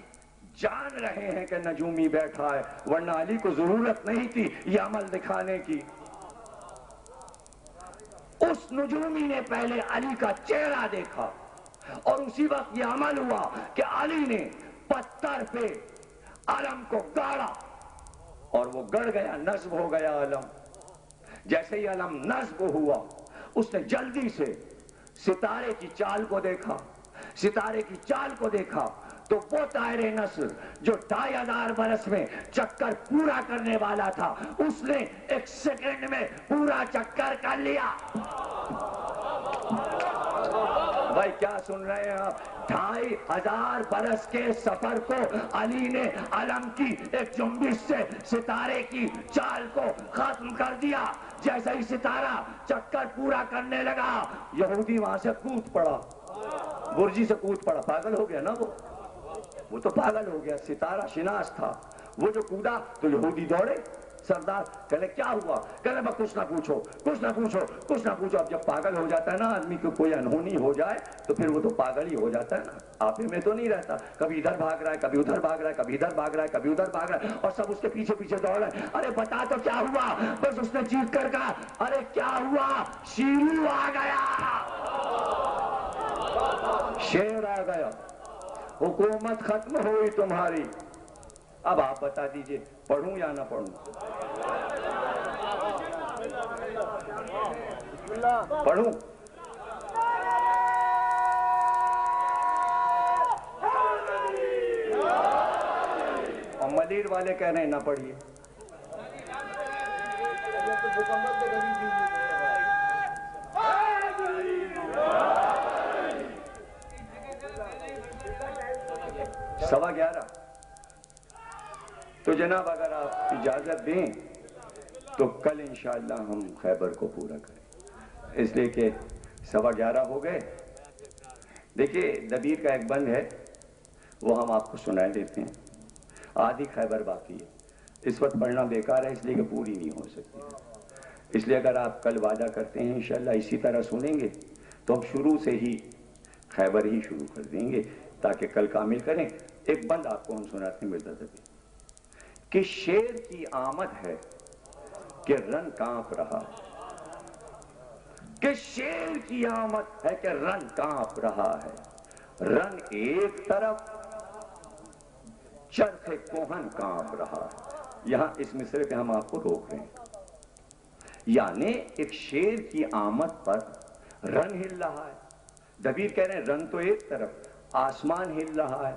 جان رہے ہیں کہ نجومی بیٹھا ہے، ورنہ علی کو ضرورت نہیں تھی یہ عمل دکھانے کی۔ اس نجومی نے پہلے علی کا چہرہ دیکھا اور اسی وقت یہ عمل ہوا کہ علی نے پتھر پہ علم کو گاڑا اور وہ گڑ گیا، نصب ہو گیا علم۔ جیسے ہی علم نصب ہوا، اس نے جلدی سے ستارے کی چال کو دیکھا، ستارے کی چال کو دیکھا تو وہ طائر نصر جو 2500 برس میں چکر پورا کرنے والا تھا، اس نے 1 سیکنڈ میں پورا چکر کر لیا۔ بھائی کیا سن رہے ہیں آپ؟ 2500 برس کے سفر کو علی نے علم کی ایک جنبش سے ستارے کی چال کو ختم کر دیا۔ جیسے ہی ستارہ چکر پورا کرنے لگا، یہودی وہاں سے کود پڑا، برجی سے کود پڑا، پاگل ہو گیا نا وہ تو پاگل ہو گیا، ستارہ شناس تھا، وہ جو کودا تو یہودی دوڑے۔ سردار کہلے کیا ہوا؟ کہلے میں کچھ نہ پوچھو، کچھ نہ پوچھو، کچھ نہ پوچھو۔ اب جب پاگل ہو جاتا ہے نا آدمی کو، کوئی انہونی ہو جائے تو پھر وہ تو پاگل ہی ہو جاتا ہے نا، آپے میں تو نہیں رہتا، کبھی ادھر بھاگ رہا ہے، کبھی ادھر بھاگ رہا ہے، کبھی ادھر بھاگ رہا ہے، کبھی ادھر بھاگ رہا ہے، اور سب اس کے پیچھے پیچھے دوڑ رہے ہیں۔ ارے بتا تو کیا ہوا؟ بس اس نے چیخ کر کہا، ارے کیا ہوا؟ شیرو آ گیا، شیر آ گیا، حکومت ختم ہوئی تمہاری۔ اب آپ بتا دیجئے پڑھوں یا نہ پڑھوں؟ پڑھوں؟ اور ملیر والے کہہ رہے ہیں نہ پڑھیے۔ سوا 11 تو جناب اگر آپ اجازت دیں تو کل انشاءاللہ ہم خیبر کو پورا کریں، اس لیے کہ 11:15 ہو گئے۔ دیکھیے دبیر کا ایک بند ہے، وہ ہم آپ کو سنائے دیتے ہیں، آدھی خیبر باقی ہے، اس وقت پڑھنا بیکار ہے اس لیے کہ پوری نہیں ہو سکتی۔ اس لیے اگر آپ کل وعدہ کرتے ہیں انشاءاللہ اسی طرح سنیں گے تو ہم شروع سے ہی خیبر ہی شروع کر دیں گے تاکہ کل کامل کریں۔ ایک بند آپ کو ہم سناتے ہیں مرزا دبیر کہ شیر کی آمد ہے کہ رن کانپ رہا، کہ شیر کی آمد ہے کہ رن کانپ رہا ہے، رن ایک طرف چرخ کوہن کانپ رہا ہے۔ یہاں اس مصرے پہ ہم آپ کو روک رہے ہیں، یعنی ایک شیر کی آمد پر رن ہل رہا ہے۔ دبیر کہہ رہے ہیں رن تو ایک طرف، آسمان ہل رہا ہے۔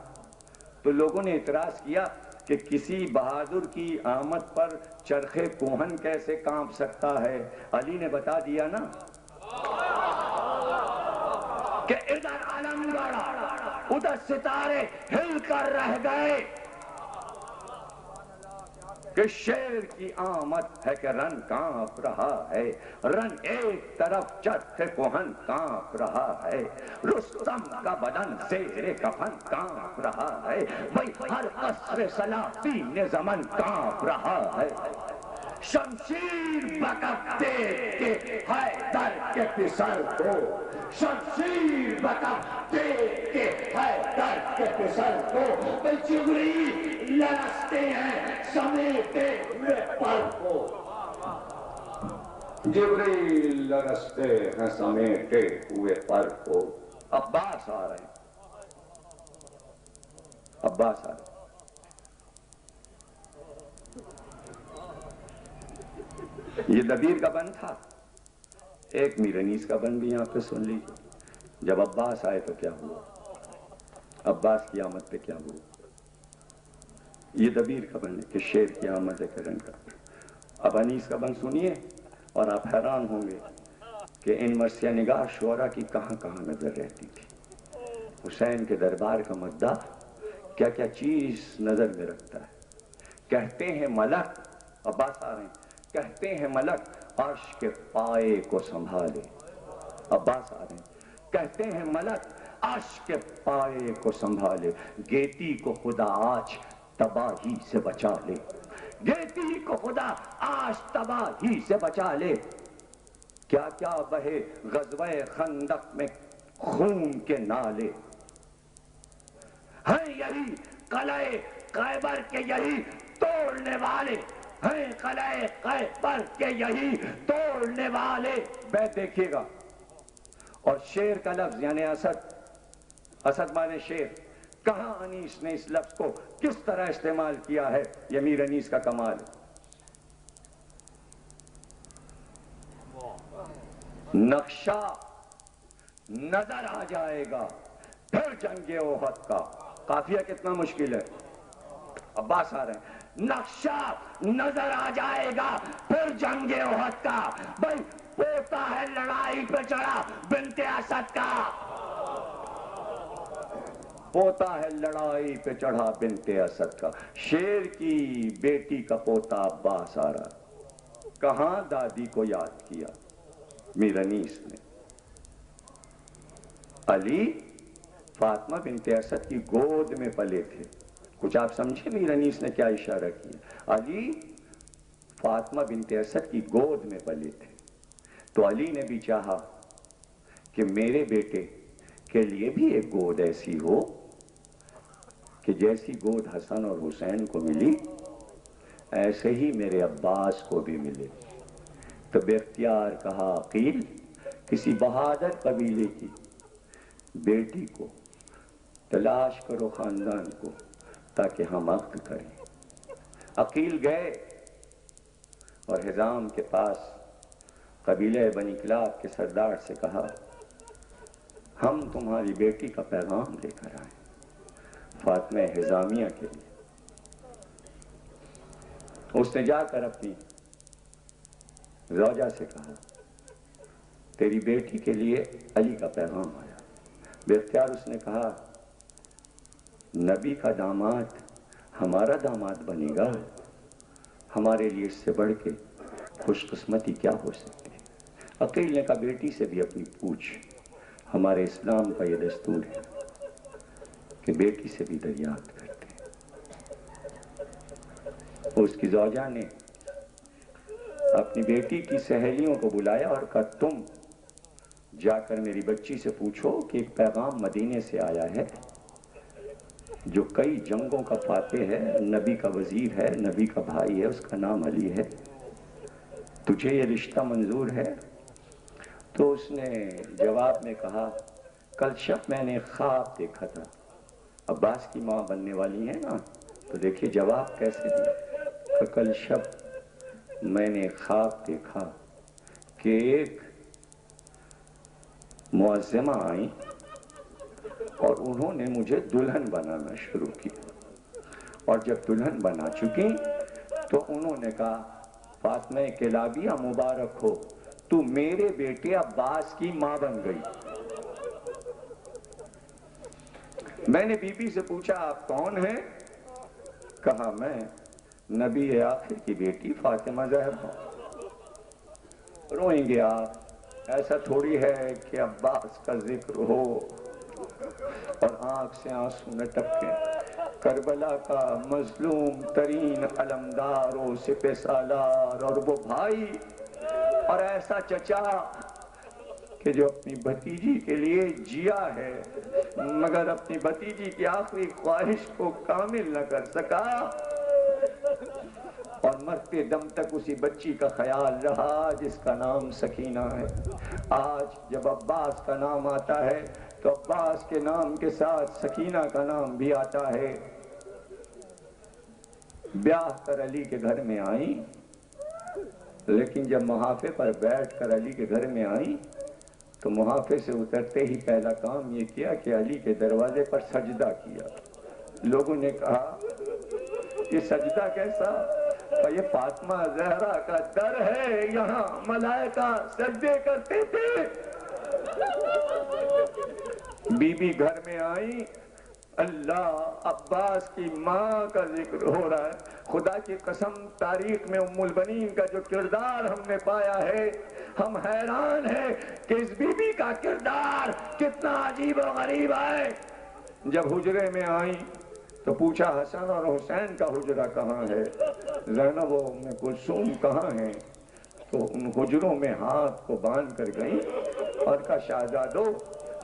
تو لوگوں نے اعتراض کیا کہ کسی بہادر کی آمد پر چرخ کوہن کیسے کانپ سکتا ہے؟ علی نے بتا دیا نا کہ ادھر علم گڑا، ادھر ستارے ہل کر رہ گئے، کہ شیر کی آمد ہے کہ رن کانپ رہا ہے، رن ایک طرف چرخ کوہن کانپ رہا ہے، رستم کا بدن زیر کفن کانپ رہا ہے، بھئی ہر قصر سلاطین زمن کانپ رہا ہے۔ شمشیر بکف دیکھ کے حیدر کے پسر کو، شمشیر بکف دیکھ کے حیدر کے پسر کو، بھئی جبریل لرزتے ہیں سمیٹے ہوئے پر کو، جبریل لرزتے ہیں سمیٹے ہوئے پر کو۔ عباس آ رہے ہیں، عباس آ رہے ہیں۔ یہ دبیر کا بند تھا، ایک میر انیس کا بند بھی یہاں پہ سن لیجیے۔ جب عباس آئے تو کیا ہوا، عباس کی آمد پہ کیا ہوا۔ یہ دبیر کا بند ہے کہ شیر کی آمد ہے کرن کا۔ اب انیس کا بند سنیے اور آپ حیران ہوں گے کہ ان مرثیہ نگار شعراء کی کہاں کہاں نظر رہتی تھی۔ حسین کے دربار کا مداح کیا کیا چیز نظر میں رکھتا ہے۔ کہتے ہیں ملک، عباس آ رہے ہیں، کہتے ہیں ملک عرش کے پائے کو سنبھالے، عباس آ رہے ہیں، کہتے ہیں ملک عرش کے پائے کو سنبھالے، گیتی کو خدا آج تباہی سے بچا لے، گیتی کو خدا آج تباہی سے بچا لے۔ کیا کیا بہے غزوہ خندق میں خون کے نالے، ہیں یہی قلعہ خیبر کے یہی توڑنے والے، ہیں قلعہ خیبر کے یہی توڑنے والے۔ بیت دیکھیے گا، اور شیر کا لفظ یعنی اسد، اسد مانے شیر، کہاں انیس نے اس لفظ کو کس طرح استعمال کیا ہے، یہ میر انیس کا کمال ہے۔ نقشہ نظر آ جائے گا پھر جنگ احد کا، قافیہ کتنا مشکل ہے۔ عباس آ رہے ہیں، نقشہ نظر آ جائے گا پھر جنگ احد کا، بھئی پوتا ہے لڑائی پہ چڑھا بنت اسد کا، پوتا ہے لڑائی پہ چڑھا بنت اسد کا۔ شیر کی بیٹی کا پوتا عباس آ رہا، کہاں دادی کو یاد کیا میر انیس نے۔ علی فاطمہ بنت اسد کی گود میں پلے تھے، کچھ آپ سمجھے میر انیس نے کیا اشارہ کیا۔ علی فاطمہ بنت اسد کی گود میں پلے تھے، تو علی نے بھی چاہا کہ میرے بیٹے کے لیے بھی ایک گود ایسی ہو کہ جیسی گود حسن اور حسین کو ملی ایسے ہی میرے عباس کو بھی ملے۔ تو بے اختیار کہا عقیل، کسی بہادر قبیلے کی بیٹی کو تلاش کرو خاندان کو تاکہ ہم عقد کریں۔ عقیل گئے اور حزام کے پاس قبیلہ بنی کلاب کے سردار سے کہا، ہم تمہاری بیٹی کا پیغام لے کر آئے فاطمہ حزامیہ کے لیے۔ اس نے جا کر اپنی زوجہ سے کہا، تیری بیٹی کے لیے علی کا پیغام آیا۔ بے اختیار اس نے کہا، نبی کا داماد ہمارا داماد بنے گا، ہمارے لیے اس سے بڑھ کے خوش قسمتی کیا ہو سکتی ہے۔ عقیل نے کہا، بیٹی سے بھی اپنی پوچھ، ہمارے اسلام کا یہ دستور ہے کہ بیٹی سے بھی دریافت کرتے ہیں۔ اس کی زوجہ نے اپنی بیٹی کی سہیلیوں کو بلایا اور کہا، تم جا کر میری بچی سے پوچھو کہ ایک پیغام مدینے سے آیا ہے، جو کئی جنگوں کا فاتح ہے، نبی کا وزیر ہے، نبی کا بھائی ہے، اس کا نام علی ہے، تجھے یہ رشتہ منظور ہے؟ تو اس نے جواب میں کہا، کل شب میں نے خواب دیکھا تھا، عباس کی ماں بننے والی ہے نا، تو دیکھیے جواب کیسے دیا، کل شب میں نے خواب دیکھا کہ ایک معظمہ آئیں اور انہوں نے مجھے دلہن بنانا شروع کیا، اور جب دلہن بنا چکی تو انہوں نے کہا، فاطمہ کلابیہ مبارک ہو، تو میرے بیٹے عباس کی ماں بن گئی۔ میں نے بی بی سے پوچھا، آپ کون ہیں؟ کہا، میں نبی آخر کی بیٹی فاطمہ زہرا ہوں۔ روئیں گے آپ، ایسا تھوڑی ہے کہ عباس کا ذکر ہو اور آنکھ سے آنسو نہ ٹپکے. کربلا کا مظلوم ترین علمدار و سپہ سالار اور وہ بھائی اور ایسا چچا کہ جو اپنی بھتیجی کے لیے جیا ہے مگر اپنی بھتیجی کی آخری خواہش کو کامل نہ کر سکا اور مرتے دم تک اسی بچی کا خیال رہا جس کا نام سکینہ ہے. آج جب عباس کا نام آتا ہے تو عباس کے نام کے ساتھ سکینہ کا نام بھی آتا ہے. بیاہ کر علی کے گھر میں آئیں لیکن جب محافے پر بیٹھ کر علی کے گھر میں آئیں تو محافے سے اترتے ہی پہلا کام یہ کیا کہ علی کے دروازے پر سجدہ کیا. لوگوں نے کہا یہ سجدہ کیسا؟ یہ فاطمہ زہرا کا در ہے، یہاں ملائکہ سجدے کرتے تھے. بی بی گھر میں آئیں، اللہ عباس کی ماں کا ذکر ہو رہا ہے. خدا کی قسم تاریخ میں ام البنین کا جو کردار ہم نے پایا ہے ہم حیران ہیں کہ اس بی بی کا کردار کتنا عجیب و غریب ہے. جب حجرے میں آئیں تو پوچھا حسن اور حسین کا حجرہ کہاں ہے؟ زینب و ام کلثوم کہاں ہیں؟ تو ان حجروں میں ہاتھ کو باندھ کر گئیں اور کہا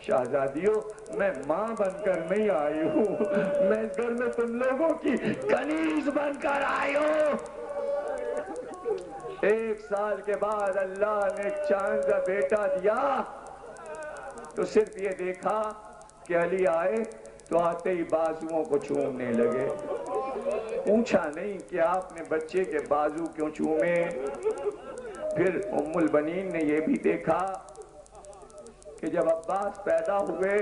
شہزادیوں میں ماں بن کر نہیں آئی ہوں، میں اس گھر میں تم لوگوں کی کنیز بن کر آئی ہوں. 1 سال کے بعد اللہ نے ایک چاند کا بیٹا دیا تو صرف یہ دیکھا کہ علی آئے تو آتے ہی بازوؤں کو چومنے لگے. پوچھا نہیں کہ آپ نے بچے کے بازو کیوں چومے. پھر ام البنین نے یہ بھی دیکھا کہ جب عباس پیدا ہوئے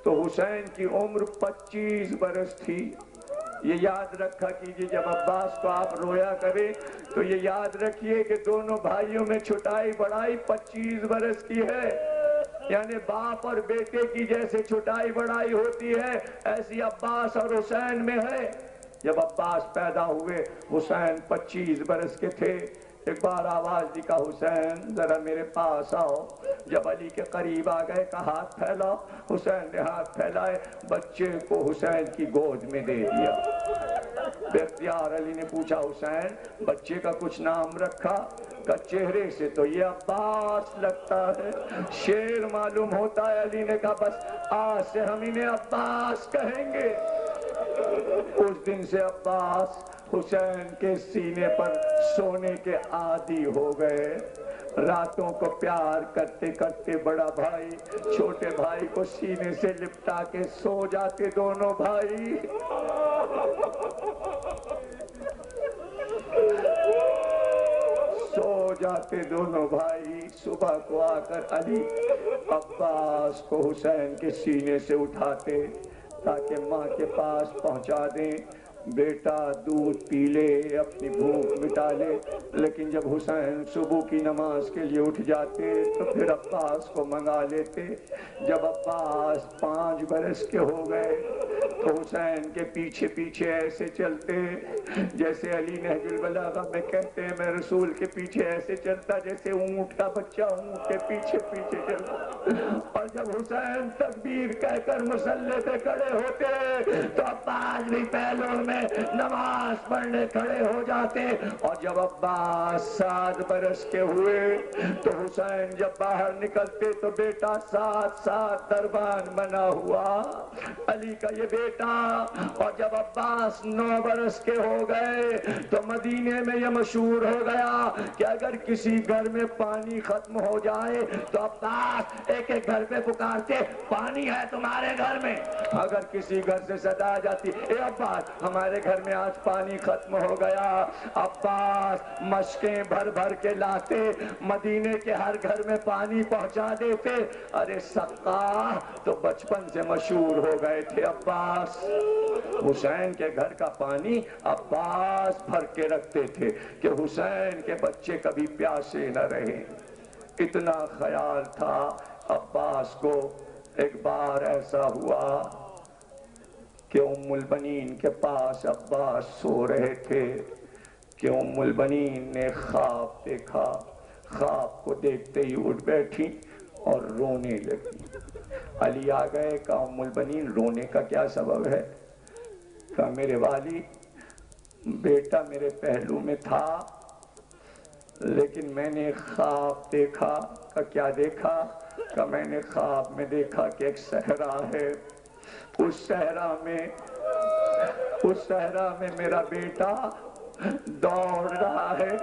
تو حسین کی عمر 25 برس تھی. یہ یاد رکھا کیجئے جب عباس کو آپ رویا کریں تو یہ یاد رکھیے کہ دونوں بھائیوں میں چھٹائی بڑائی 25 برس کی ہے. یعنی باپ اور بیٹے کی جیسے چھٹائی بڑائی ہوتی ہے ایسی عباس اور حسین میں ہے. جب عباس پیدا ہوئے حسین 25 برس کے تھے. ایک بار آواز دی کہ حسین ذرا میرے پاس آؤ. جب علی کے قریب آ گئے کہ ہاتھ پھیلاؤ. حسین نے ہاتھ پھیلائے، بچے کو حسین کی گود میں دے دیا. بے اختیار علی نے پوچھا حسین بچے کا کچھ نام رکھا؟ کہ چہرے سے تو یہ عباس لگتا ہے، شیر معلوم ہوتا ہے. علی نے کہا بس آج سے ہم انہیں عباس کہیں گے. اس دن سے عباس حسین کے سینے پر سونے کے عادی ہو گئے. راتوں کو پیار کرتے کرتے بڑا بھائی چھوٹے بھائی کو سینے سے لپٹا کے سو جاتے دونوں بھائی. سو جاتے دونوں بھائی. صبح کو آ کر علی عباس کو حسین کے سینے سے اٹھاتے تاکہ ماں کے پاس پہنچا دیں. بیٹا دودھ پی لے، اپنی بھوک مٹا لے. لیکن جب حسین صبح کی نماز کے لیے اٹھ جاتے تو پھر عباس کو منگا لیتے. جب عباس 5 برس کے ہو گئے تو حسین کے پیچھے پیچھے ایسے چلتے جیسے علی نہج البلاغہ میں کہتے ہیں میں رسول کے پیچھے ایسے چلتا جیسے اونٹ کا بچہ اونٹ کے پیچھے پیچھے چلتا. اور جب حسین تکبیر کہہ کر مصلی پہ کھڑے ہوتے تو عباس بھی پہلوں میں نماز پڑھنے کھڑے ہو جاتے. اور جب عباس 7 برس کے ہوئے تو حسین جب باہر نکلتے تو بیٹا 7 دربان بنا ہوا علی کا یہ بیٹا. اور جب عباس 9 برس کے ہو گئے تو مدینے میں یہ مشہور ہو گیا کہ اگر کسی گھر میں پانی ختم ہو جائے تو عباس ایک ایک گھر پہ پکارتے پانی ہے تمہارے گھر میں. اگر کسی گھر سے صدا آ جاتی اے عباس ہمارے گھر میں آج پانی ختم ہو گیا. عباس مشکیں بھر بھر کے لاتے، مدینے کے ہر گھر میں پانی پہنچا دیتے. ارے سقا تو بچپن سے مشہور ہو گئے تھے عباس. حسین کے گھر کا پانی عباس بھر کے رکھتے تھے کہ حسین کے بچے کبھی پیاسے نہ رہیں. اتنا خیال تھا عباس کو. ایک بار ایسا ہوا کہ ام البنین کے پاس عباس سو رہے تھے کہ ام البنین نے خواب دیکھا. خواب کو دیکھتے ہی اٹھ بیٹھی اور رونے لگی۔ علی آ گئے، کہا ام البنین رونے کا کیا سبب ہے؟ کہا میرے والی، بیٹا میرے پہلو میں تھا لیکن میں نے خواب دیکھا۔ کہ کیا دیکھا؟ کہ میں نے خواب میں دیکھا کہ ایک صحرا ہے، اس صحرا میں میرا بیٹا دوڑ رہا ہے،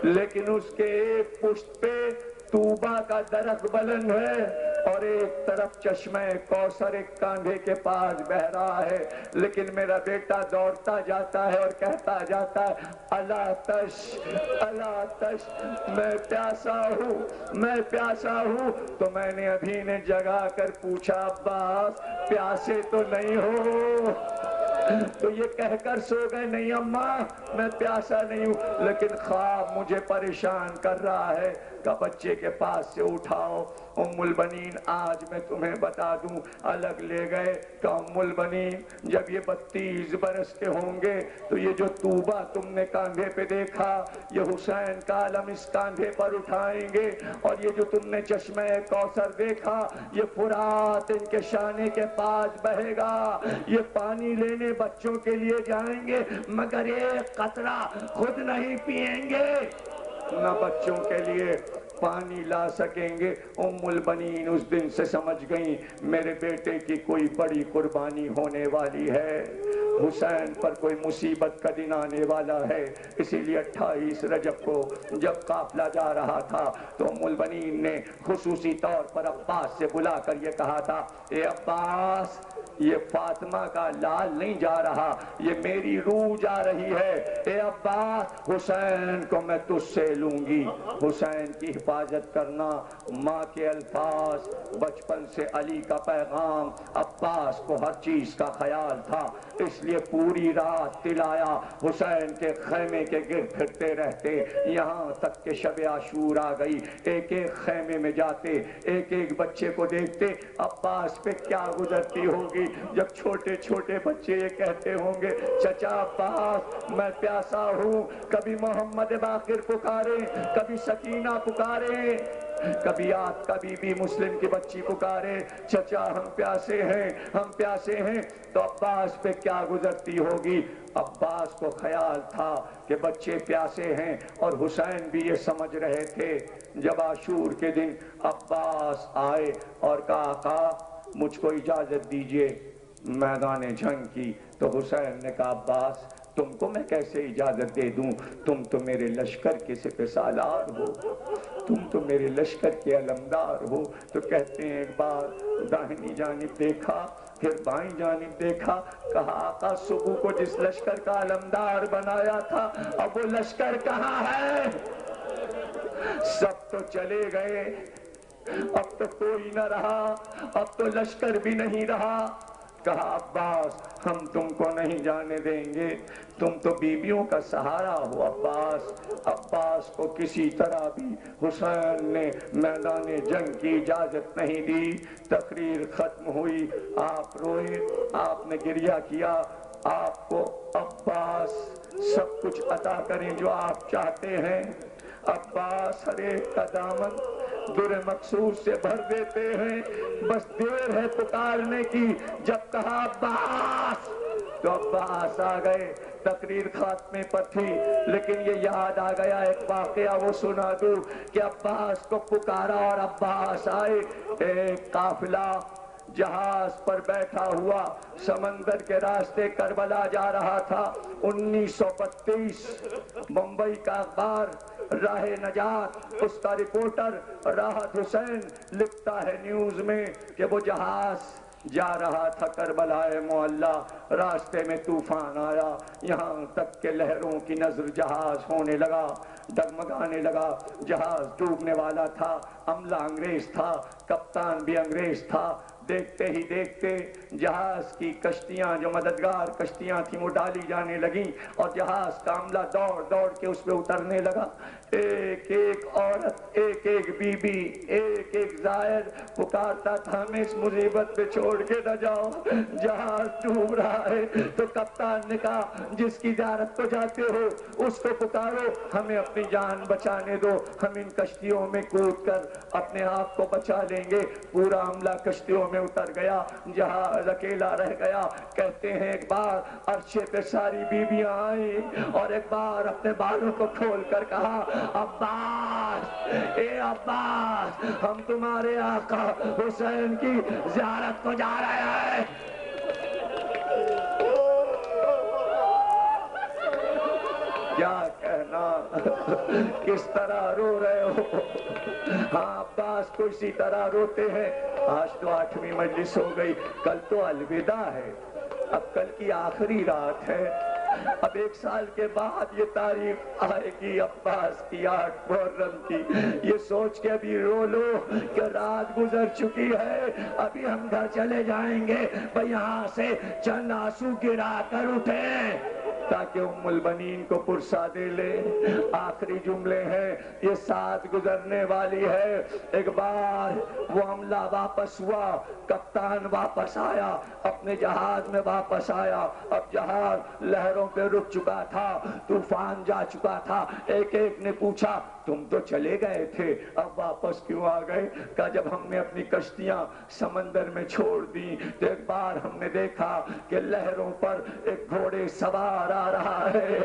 لیکن اس کے ایک پشت پہ طوبہ کا درخت بلند ہے اور ایک طرف چشمہ کوثر ایک کاندھے کے پاس بہ رہا ہے، لیکن میرا بیٹا دوڑتا جاتا ہے اور کہتا جاتا ہے الا تش الا تش، میں پیاسا ہوں۔ تو میں نے ابھی نے جگا کر پوچھا عباس پیاسے تو نہیں ہو؟ تو یہ کہہ کر سو گئے نہیں اماں میں پیاسا نہیں ہوں، لیکن خواب مجھے پریشان کر رہا ہے۔ کہ بچے کے پاس سے اٹھاؤ ام البنین، آج میں تمہیں بتا دوں۔ الگ لے گئے کہ ام البنین جب یہ 32 برس کے ہوں گے تو یہ جو طوبہ تم نے کاندھے پہ دیکھا، یہ حسین کا علم اس کاندھے پر اٹھائیں گے، اور یہ جو تم نے چشمہ کوثر دیکھا یہ فرات ان کے شانے کے پاس بہے گا، یہ پانی لینے بچوں کے لیے جائیں گے مگر ایک قطرہ خود نہیں پئیں گے، نہ بچوں کے لیے پانی لا سکیں گے۔ ام البنین اس دن سے سمجھ گئیں میرے بیٹے کی کوئی بڑی قربانی ہونے والی ہے، حسین پر کوئی مصیبت کا دن آنے والا ہے۔ اسی لیے 28 رجب کو جب قافلہ جا رہا تھا تو ام البنین نے خصوصی طور پر عباس سے بلا کر یہ کہا تھا اے عباس، یہ فاطمہ کا لال نہیں جا رہا، یہ میری روح جا رہی ہے، اے عباس حسین کو میں تجھ سے لوں گی، حسین کی حفاظت کرنا۔ ماں کے الفاظ، بچپن سے علی کا پیغام، عباس کو ہر چیز کا خیال تھا، اس لیے پوری رات تلایا حسین کے خیمے کے گرد پھرتے رہتے، یہاں تک کہ شب عاشور آ گئی، ایک ایک خیمے میں جاتے، ایک ایک بچے کو دیکھتے، عباس پہ کیا گزرتی ہوگی جب چھوٹے چھوٹے بچے یہ کہتے ہوں گے چچا عباس میں پیاسا ہوں، کبھی محمد باقر پکارے، کبھی سکینہ پکارے، کبھی آپ کا بی بی مسلم کی بچی پکارے چچا ہم پیاسے ہیں ہم پیاسے ہیں، تو عباس پہ کیا گزرتی ہوگی۔ عباس کو خیال تھا کہ بچے پیاسے ہیں اور حسین بھی یہ سمجھ رہے تھے۔ جب عاشور کے دن عباس آئے اور کہا آقا مجھ کو اجازت دیجئے میدان جنگ کی، تو حسین نے کہا عباس تم کو میں کیسے اجازت دے دوں، تم تو میرے لشکر کے سپہ سالار ہو، تم تو میرے لشکر کے علمدار ہو۔ تو کہتے ہیں ایک بار داہنی جانب دیکھا پھر بائیں جانب دیکھا، کہا آقا صبح کو جس لشکر کا علمدار بنایا تھا اب وہ لشکر کہاں ہے؟ سب تو چلے گئے، اب تو کوئی نہ رہا، اب تو لشکر بھی نہیں رہا۔ کہا عباس ہم تم کو نہیں جانے دیں گے، تم تو بیویوں کا سہارا ہو عباس۔ عباس کو کسی طرح بھی حسین نے میدان جنگ کی اجازت نہیں دی۔ تقریر ختم ہوئی، آپ روئے، آپ نے گریہ کیا، آپ کو عباس سب کچھ عطا کریں جو آپ چاہتے ہیں۔ عباس ہر ایک کا دامن در مقصود سے بھر دیتے ہیں، بس دیر ہے پکارنے کی، جب کہا عباس تو عباس آ گئے۔ تقریر خاتمے پر تھی لیکن یہ یاد آ گیا ایک واقعہ وہ سنا دوں کہ عباس کو پکارا اور عباس آئے۔ ایک قافلہ جہاز پر بیٹھا ہوا سمندر کے راستے کربلا جا رہا تھا۔ 1932 ممبئی کا اخبار راہ نجات، اس کا رپورٹر راحت حسین لکھتا ہے نیوز میں کہ وہ جہاز جا رہا تھا کربلا معلی، راستے میں طوفان آیا، یہاں تک کہ لہروں کی نظر جہاز ہونے لگا، ڈگمگانے لگا، جہاز ڈوبنے والا تھا، عملہ انگریز تھا، کپتان بھی انگریز تھا۔ دیکھتے ہی دیکھتے جہاز کی کشتیاں جو مددگار کشتیاں تھیں وہ ڈالی جانے لگیں اور جہاز کا عملہ دوڑ دوڑ کے اس پہ اترنے لگا۔ ایک ایک عورت، ایک ایک بی بی، ایک ایک ظاہر پکارتا تھا ہمیں اس مصیبت پہ چھوڑ کے نہ جاؤ، جہاز ڈوب رہا ہے۔ تو کپتان نے کہا جس کی زیارت کو جاتے ہو اس کو پکارو، ہمیں اپنی جان بچانے دو، ہم ان کشتیوں میں کود کر اپنے آپ کو بچا لیں گے۔ پورا عملہ کشتیوں میں اتر گیا، جہاز اکیلا رہ گیا۔ کہتے ہیں ایک بار عرشے پہ ساری بیویاں آئیں اور ایک بار اپنے بالوں کو کھول کر کہا عباس، اے عباس، ہم تمہارے آقا حسین کی زیارت کو جا رہے ہیں۔ کیا کہنا، کس طرح رو رہے ہو؟ ہاں عباس کو اسی طرح روتے ہیں۔ آج تو 8ویں مجلس ہو گئی، کل تو الوداع ہے، اب کل کی آخری رات ہے۔ اب 1 سال کے بعد یہ تاریخ آئے گی عباس کی 8 محرم کی۔ یہ سوچ کے ابھی رو لو کہ رات گزر چکی ہے، ابھی ہم گھر چلے جائیں گے، بھئی یہاں سے چند آنسو گرا کر اٹھیں تاکہ ام البنین کو پرسا دے لے۔ آخری جملے ہیں، یہ سات گزرنے والی ہے۔ ایک بار وہ عملہ واپس ہوا، کپتان واپس آیا، اپنے جہاز میں واپس آیا۔ اب جہاز لہروں پہ رک چکا تھا، طوفان جا چکا تھا۔ ایک ایک نے پوچھا تم تو چلے گئے تھے، اب واپس کیوں آ گئے؟ کہ جب ہم نے اپنی کشتیاں سمندر میں چھوڑ دی تو ایک بار ہم نے دیکھا کہ لہروں پر ایک گھوڑے سوار آ رہا ہے،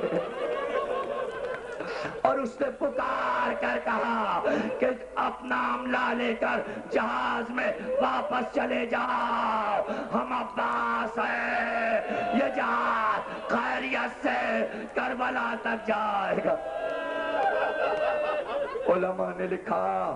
اور اس نے پکار کر کہا کہ اپنا عملہ لے کر جہاز میں واپس چلے جاؤ، ہم عباس ہیں، یہ جہاز خیریت سے کربلا تک جائے گا۔ علماء نے لکھا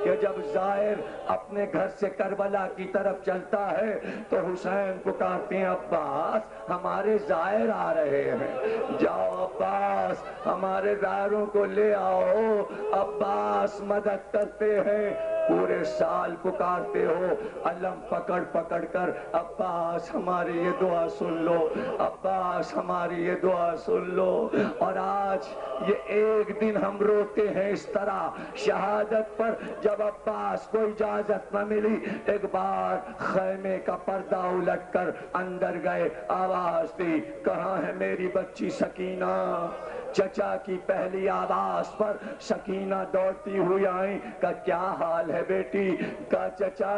کہ جب زائر اپنے گھر سے کربلا کی طرف چلتا ہے تو حسین پکارتے ہیں عباس ہمارے زائر آ رہے ہیں، جاؤ عباس ہمارے زائروں کو لے آؤ۔ عباس مدد کرتے ہیں، پورے سال پکارتے ہو علم پکڑ پکڑ کر عباس ہماری یہ دعا سن لو، عباس ہماری یہ دعا سن لو۔ اور آج یہ ایک دن ہم روتے ہیں اس طرح شہادت پر، جب عباس کو اجازت نہ ملی، ایک بار خیمے کا پردہ الٹ کر اندر گئے، آواز دی کہاں ہے میری بچی سکینہ؟ چچا کی پہلی آواز پر سکینہ دوڑتی ہوئی آئیں، کہا کیا حال ہے بیٹی؟ کہا چچا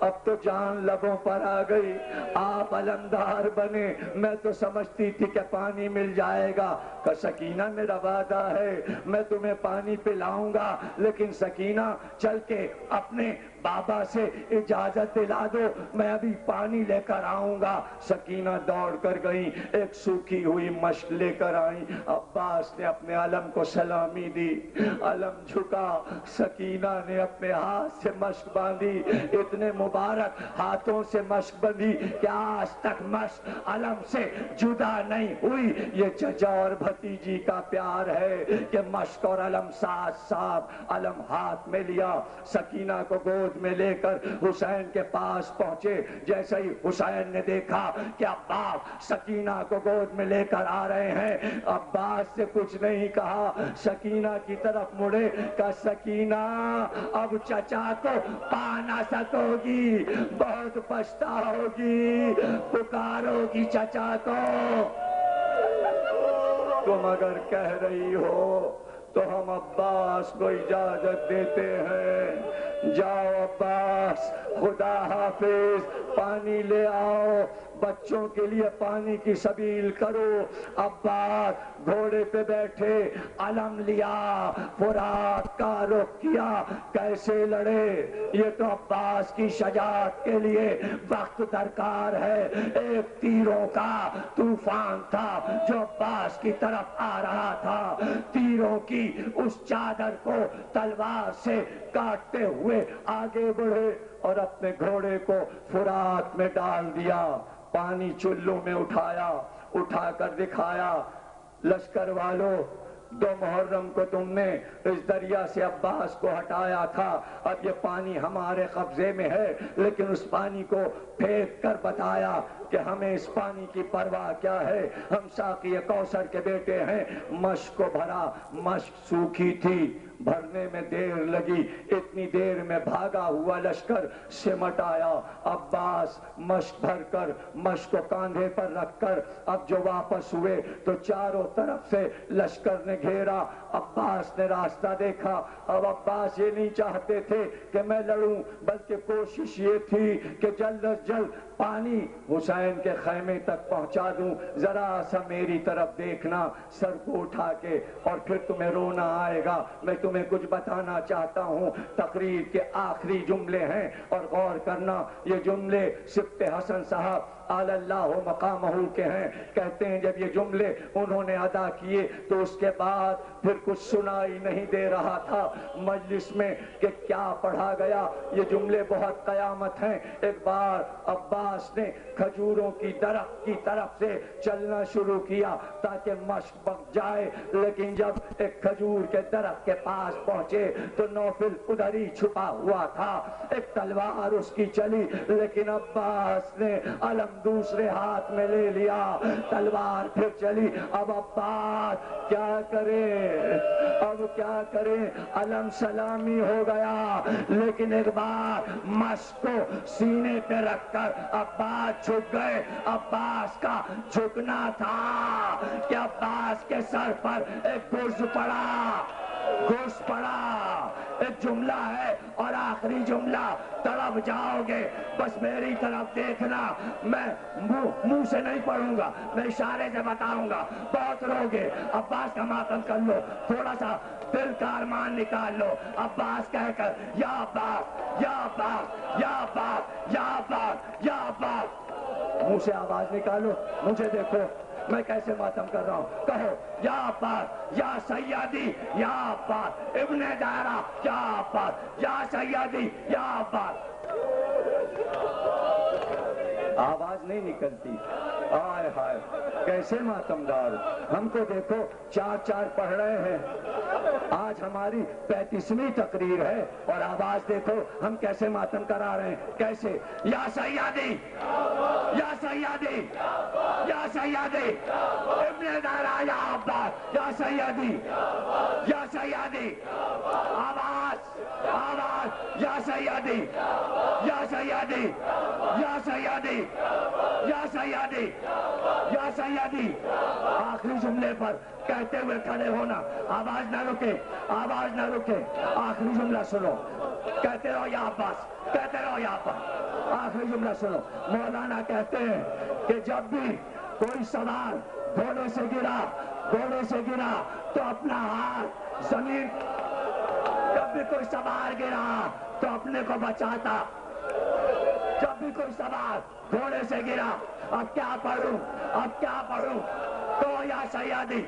اب تو جان لبوں پر آ گئی، آپ علمدار بنے، میں تو سمجھتی تھی کہ پانی مل جائے گا۔ کہا سکینہ میرا وعدہ ہے میں تمہیں پانی پلاؤں گا، لیکن سکینہ چل کے اپنے بابا سے اجازت دلا دو، میں ابھی پانی لے کر آؤں گا۔ سکینہ دوڑ کر گئیں، ایک سوکھی ہوئی مشک لے کر آئیں۔ عباس نے اپنے علم کو سلامی دی، علم جھکا، سکینہ نے اپنے ہاتھ سے مشک باندھی، اتنے مبارک ہاتھوں سے مشک بندھی کہ آج تک مشک علم سے جدا نہیں ہوئی۔ یہ چچا اور بھتیجی کا پیار ہے کہ مشک اور علم ساتھ ساتھ، علم ہاتھ میں لیا، سکینہ کو گود میں لے کر حسین کے پاس پہنچے۔ جیسے ہی حسین نے دیکھا کہ عباس سکینہ کو گود میں لے کر آ رہے ہیں، عباس سے کچھ نہیں کہا، سکینہ کی طرف مڑے، کہ سکینہ اب چچا کو پا نہ سکو گی، بہت پچھتاؤ گی، پکارو گی چچا کو۔ تم اگر کہہ رہی ہو تو ہم عباس کو اجازت دیتے ہیں، جاؤ عباس خدا حافظ، پانی لے آؤ، بچوں کے لیے پانی کی سبیل کرو۔ عباس گھوڑے پہ بیٹھے، علم لیا، فرات کا رخ کیا، کیسے لڑے؟ یہ تو عباس کی شجاعت کے لیے وقت درکار ہے۔ ایک تیروں کا طوفان تھا جو عباس کی طرف آ رہا تھا، تیروں کی اس چادر کو تلوار سے کاٹتے ہوئے آگے بڑھے اور اپنے گھوڑے کو فرات میں ڈال دیا، پانی چلو میں اٹھایا، اٹھا کر دکھایا، لشکر والوں 2 محرم کو تم نے اس دریا سے عباس کو ہٹایا تھا، اب یہ پانی ہمارے قبضے میں ہے، لیکن اس پانی کو پھینک کر بتایا کہ ہمیں اس پانی کی پرواہ کیا ہے، ہم ساقی کوثر کے بیٹے ہیں۔ مشک کو بھرا، مشک سوکھی تھی، بھرنے میں دیر لگی، اتنی دیر میں بھاگا ہوا لشکر سمٹ آیا۔ عباس مشک بھر کر، مشک کو کاندھے پر رکھ کر اب جو واپس ہوئے تو چاروں طرف سے لشکر نے گھیرا۔ عباس نے راستہ دیکھا۔ اب عباس یہ نہیں چاہتے تھے کہ میں لڑوں، بلکہ کوشش یہ تھی کہ جلد از جلد پانی حسین کے خیمے تک پہنچا دوں، ذرا سا میری طرف دیکھنا سر کو اٹھا کے، اور پھر تمہیں رونا آئے گا۔ میں تمہیں کچھ بتانا چاہتا ہوں، تقریر کے آخری جملے ہیں اور غور کرنا، یہ جملے سبط حسن صاحب اعلی اللہ مقامہ کے ہیں۔ کہتے ہیں جب یہ جملے انہوں نے ادا کیے تو اس کے بعد پھر کچھ سنائی نہیں دے رہا تھا مجلس میں کہ کیا پڑھا گیا۔ یہ جملے بہت قیامت ہیں۔ ایک بار عباس نے کھجوروں کی درخت کی طرف سے چلنا شروع کیا تاکہ مشق پک جائے، لیکن جب ایک کھجور کے درخت کے پاس پہنچے تو نوفل ادھر ہی چھپا ہوا تھا۔ ایک تلوار اس کی چلی، لیکن عباس نے علم دوسرے ہاتھ میں لے لیا، تلوار پھر چلی۔ اب عباس کیا کرے، اب کیا کرے، علم سلامی ہو گیا، لیکن ایک بار مشق کو سینے پہ رکھ کر عباس جھک گئے۔ عباس کا جھکنا تھا کہ عباس کے سر پر ایک گرز پڑا، گرز پڑا۔ ایک جملہ ہے اور آخری جملہ، تڑپ جاؤ گے، بس میری طرف دیکھنا، میں منہ سے نہیں پڑھوں گا، میں اشارے سے بتاؤں گا، بہت روگے۔ عباس کا ماتم کر لو، تھوڑا سا دل کا ارمان نکال لو، عباس کہہ کر یا عباس یا عباس یا عباس یا عباس یا عباس، منہ سے آواز نکالو، مجھے دیکھو میں کیسے ماتم کر رہا ہوں، کہو یا عباس یا سیدی یا عباس، ابن دائرہ یا عباس یا سیدی یا عباس۔ آواز نہیں نکلتی، آئے ہائے کیسے ماتمدار۔ ہم کو دیکھو چار چار پڑھ رہے ہیں، آج ہماری 35ویں تقریر ہے اور آواز دیکھو ہم کیسے ماتم کرا رہے ہیں، کیسے یا سیدی یا سیدی یا سیدی، ابن دائرہ یا عباس یا سیدی یا سیدی، آواز آواز یا سیدی یا سیدی یا سیدی یا سیدی یا سیدی۔ آخری جملے پر کہتے ہوئے کھڑے ہونا، آواز نہ رکے، آواز نہ رکے، آخری جملہ سنو، کہتے رہو یا عباس، کہتے رہو یا عباس، آخری جملہ سنو۔ مولانا کہتے ہیں کہ جب بھی کوئی سوار گھوڑے سے گرا، گھوڑے سے گرا تو اپنا ہاتھ زمین، جب بھی کوئی سوار گرا تو اپنے کو بچاتا، جب بھی کوئی سوار گھوڑے سے گرا، اب کیا پڑھوں، اب کیا پڑھوں، تو یا سیدی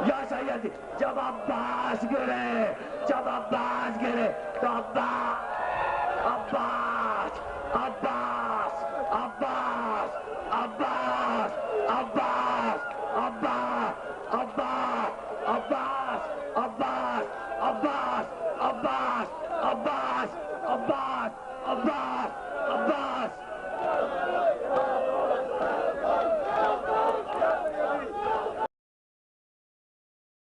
یا سیدی۔ جب عباس گرے، جب عباس گرے تو عباس عباس عباس عباس عباس عباس عباس عباس عباس عباس عباس عباس عباس عباس عباس عباس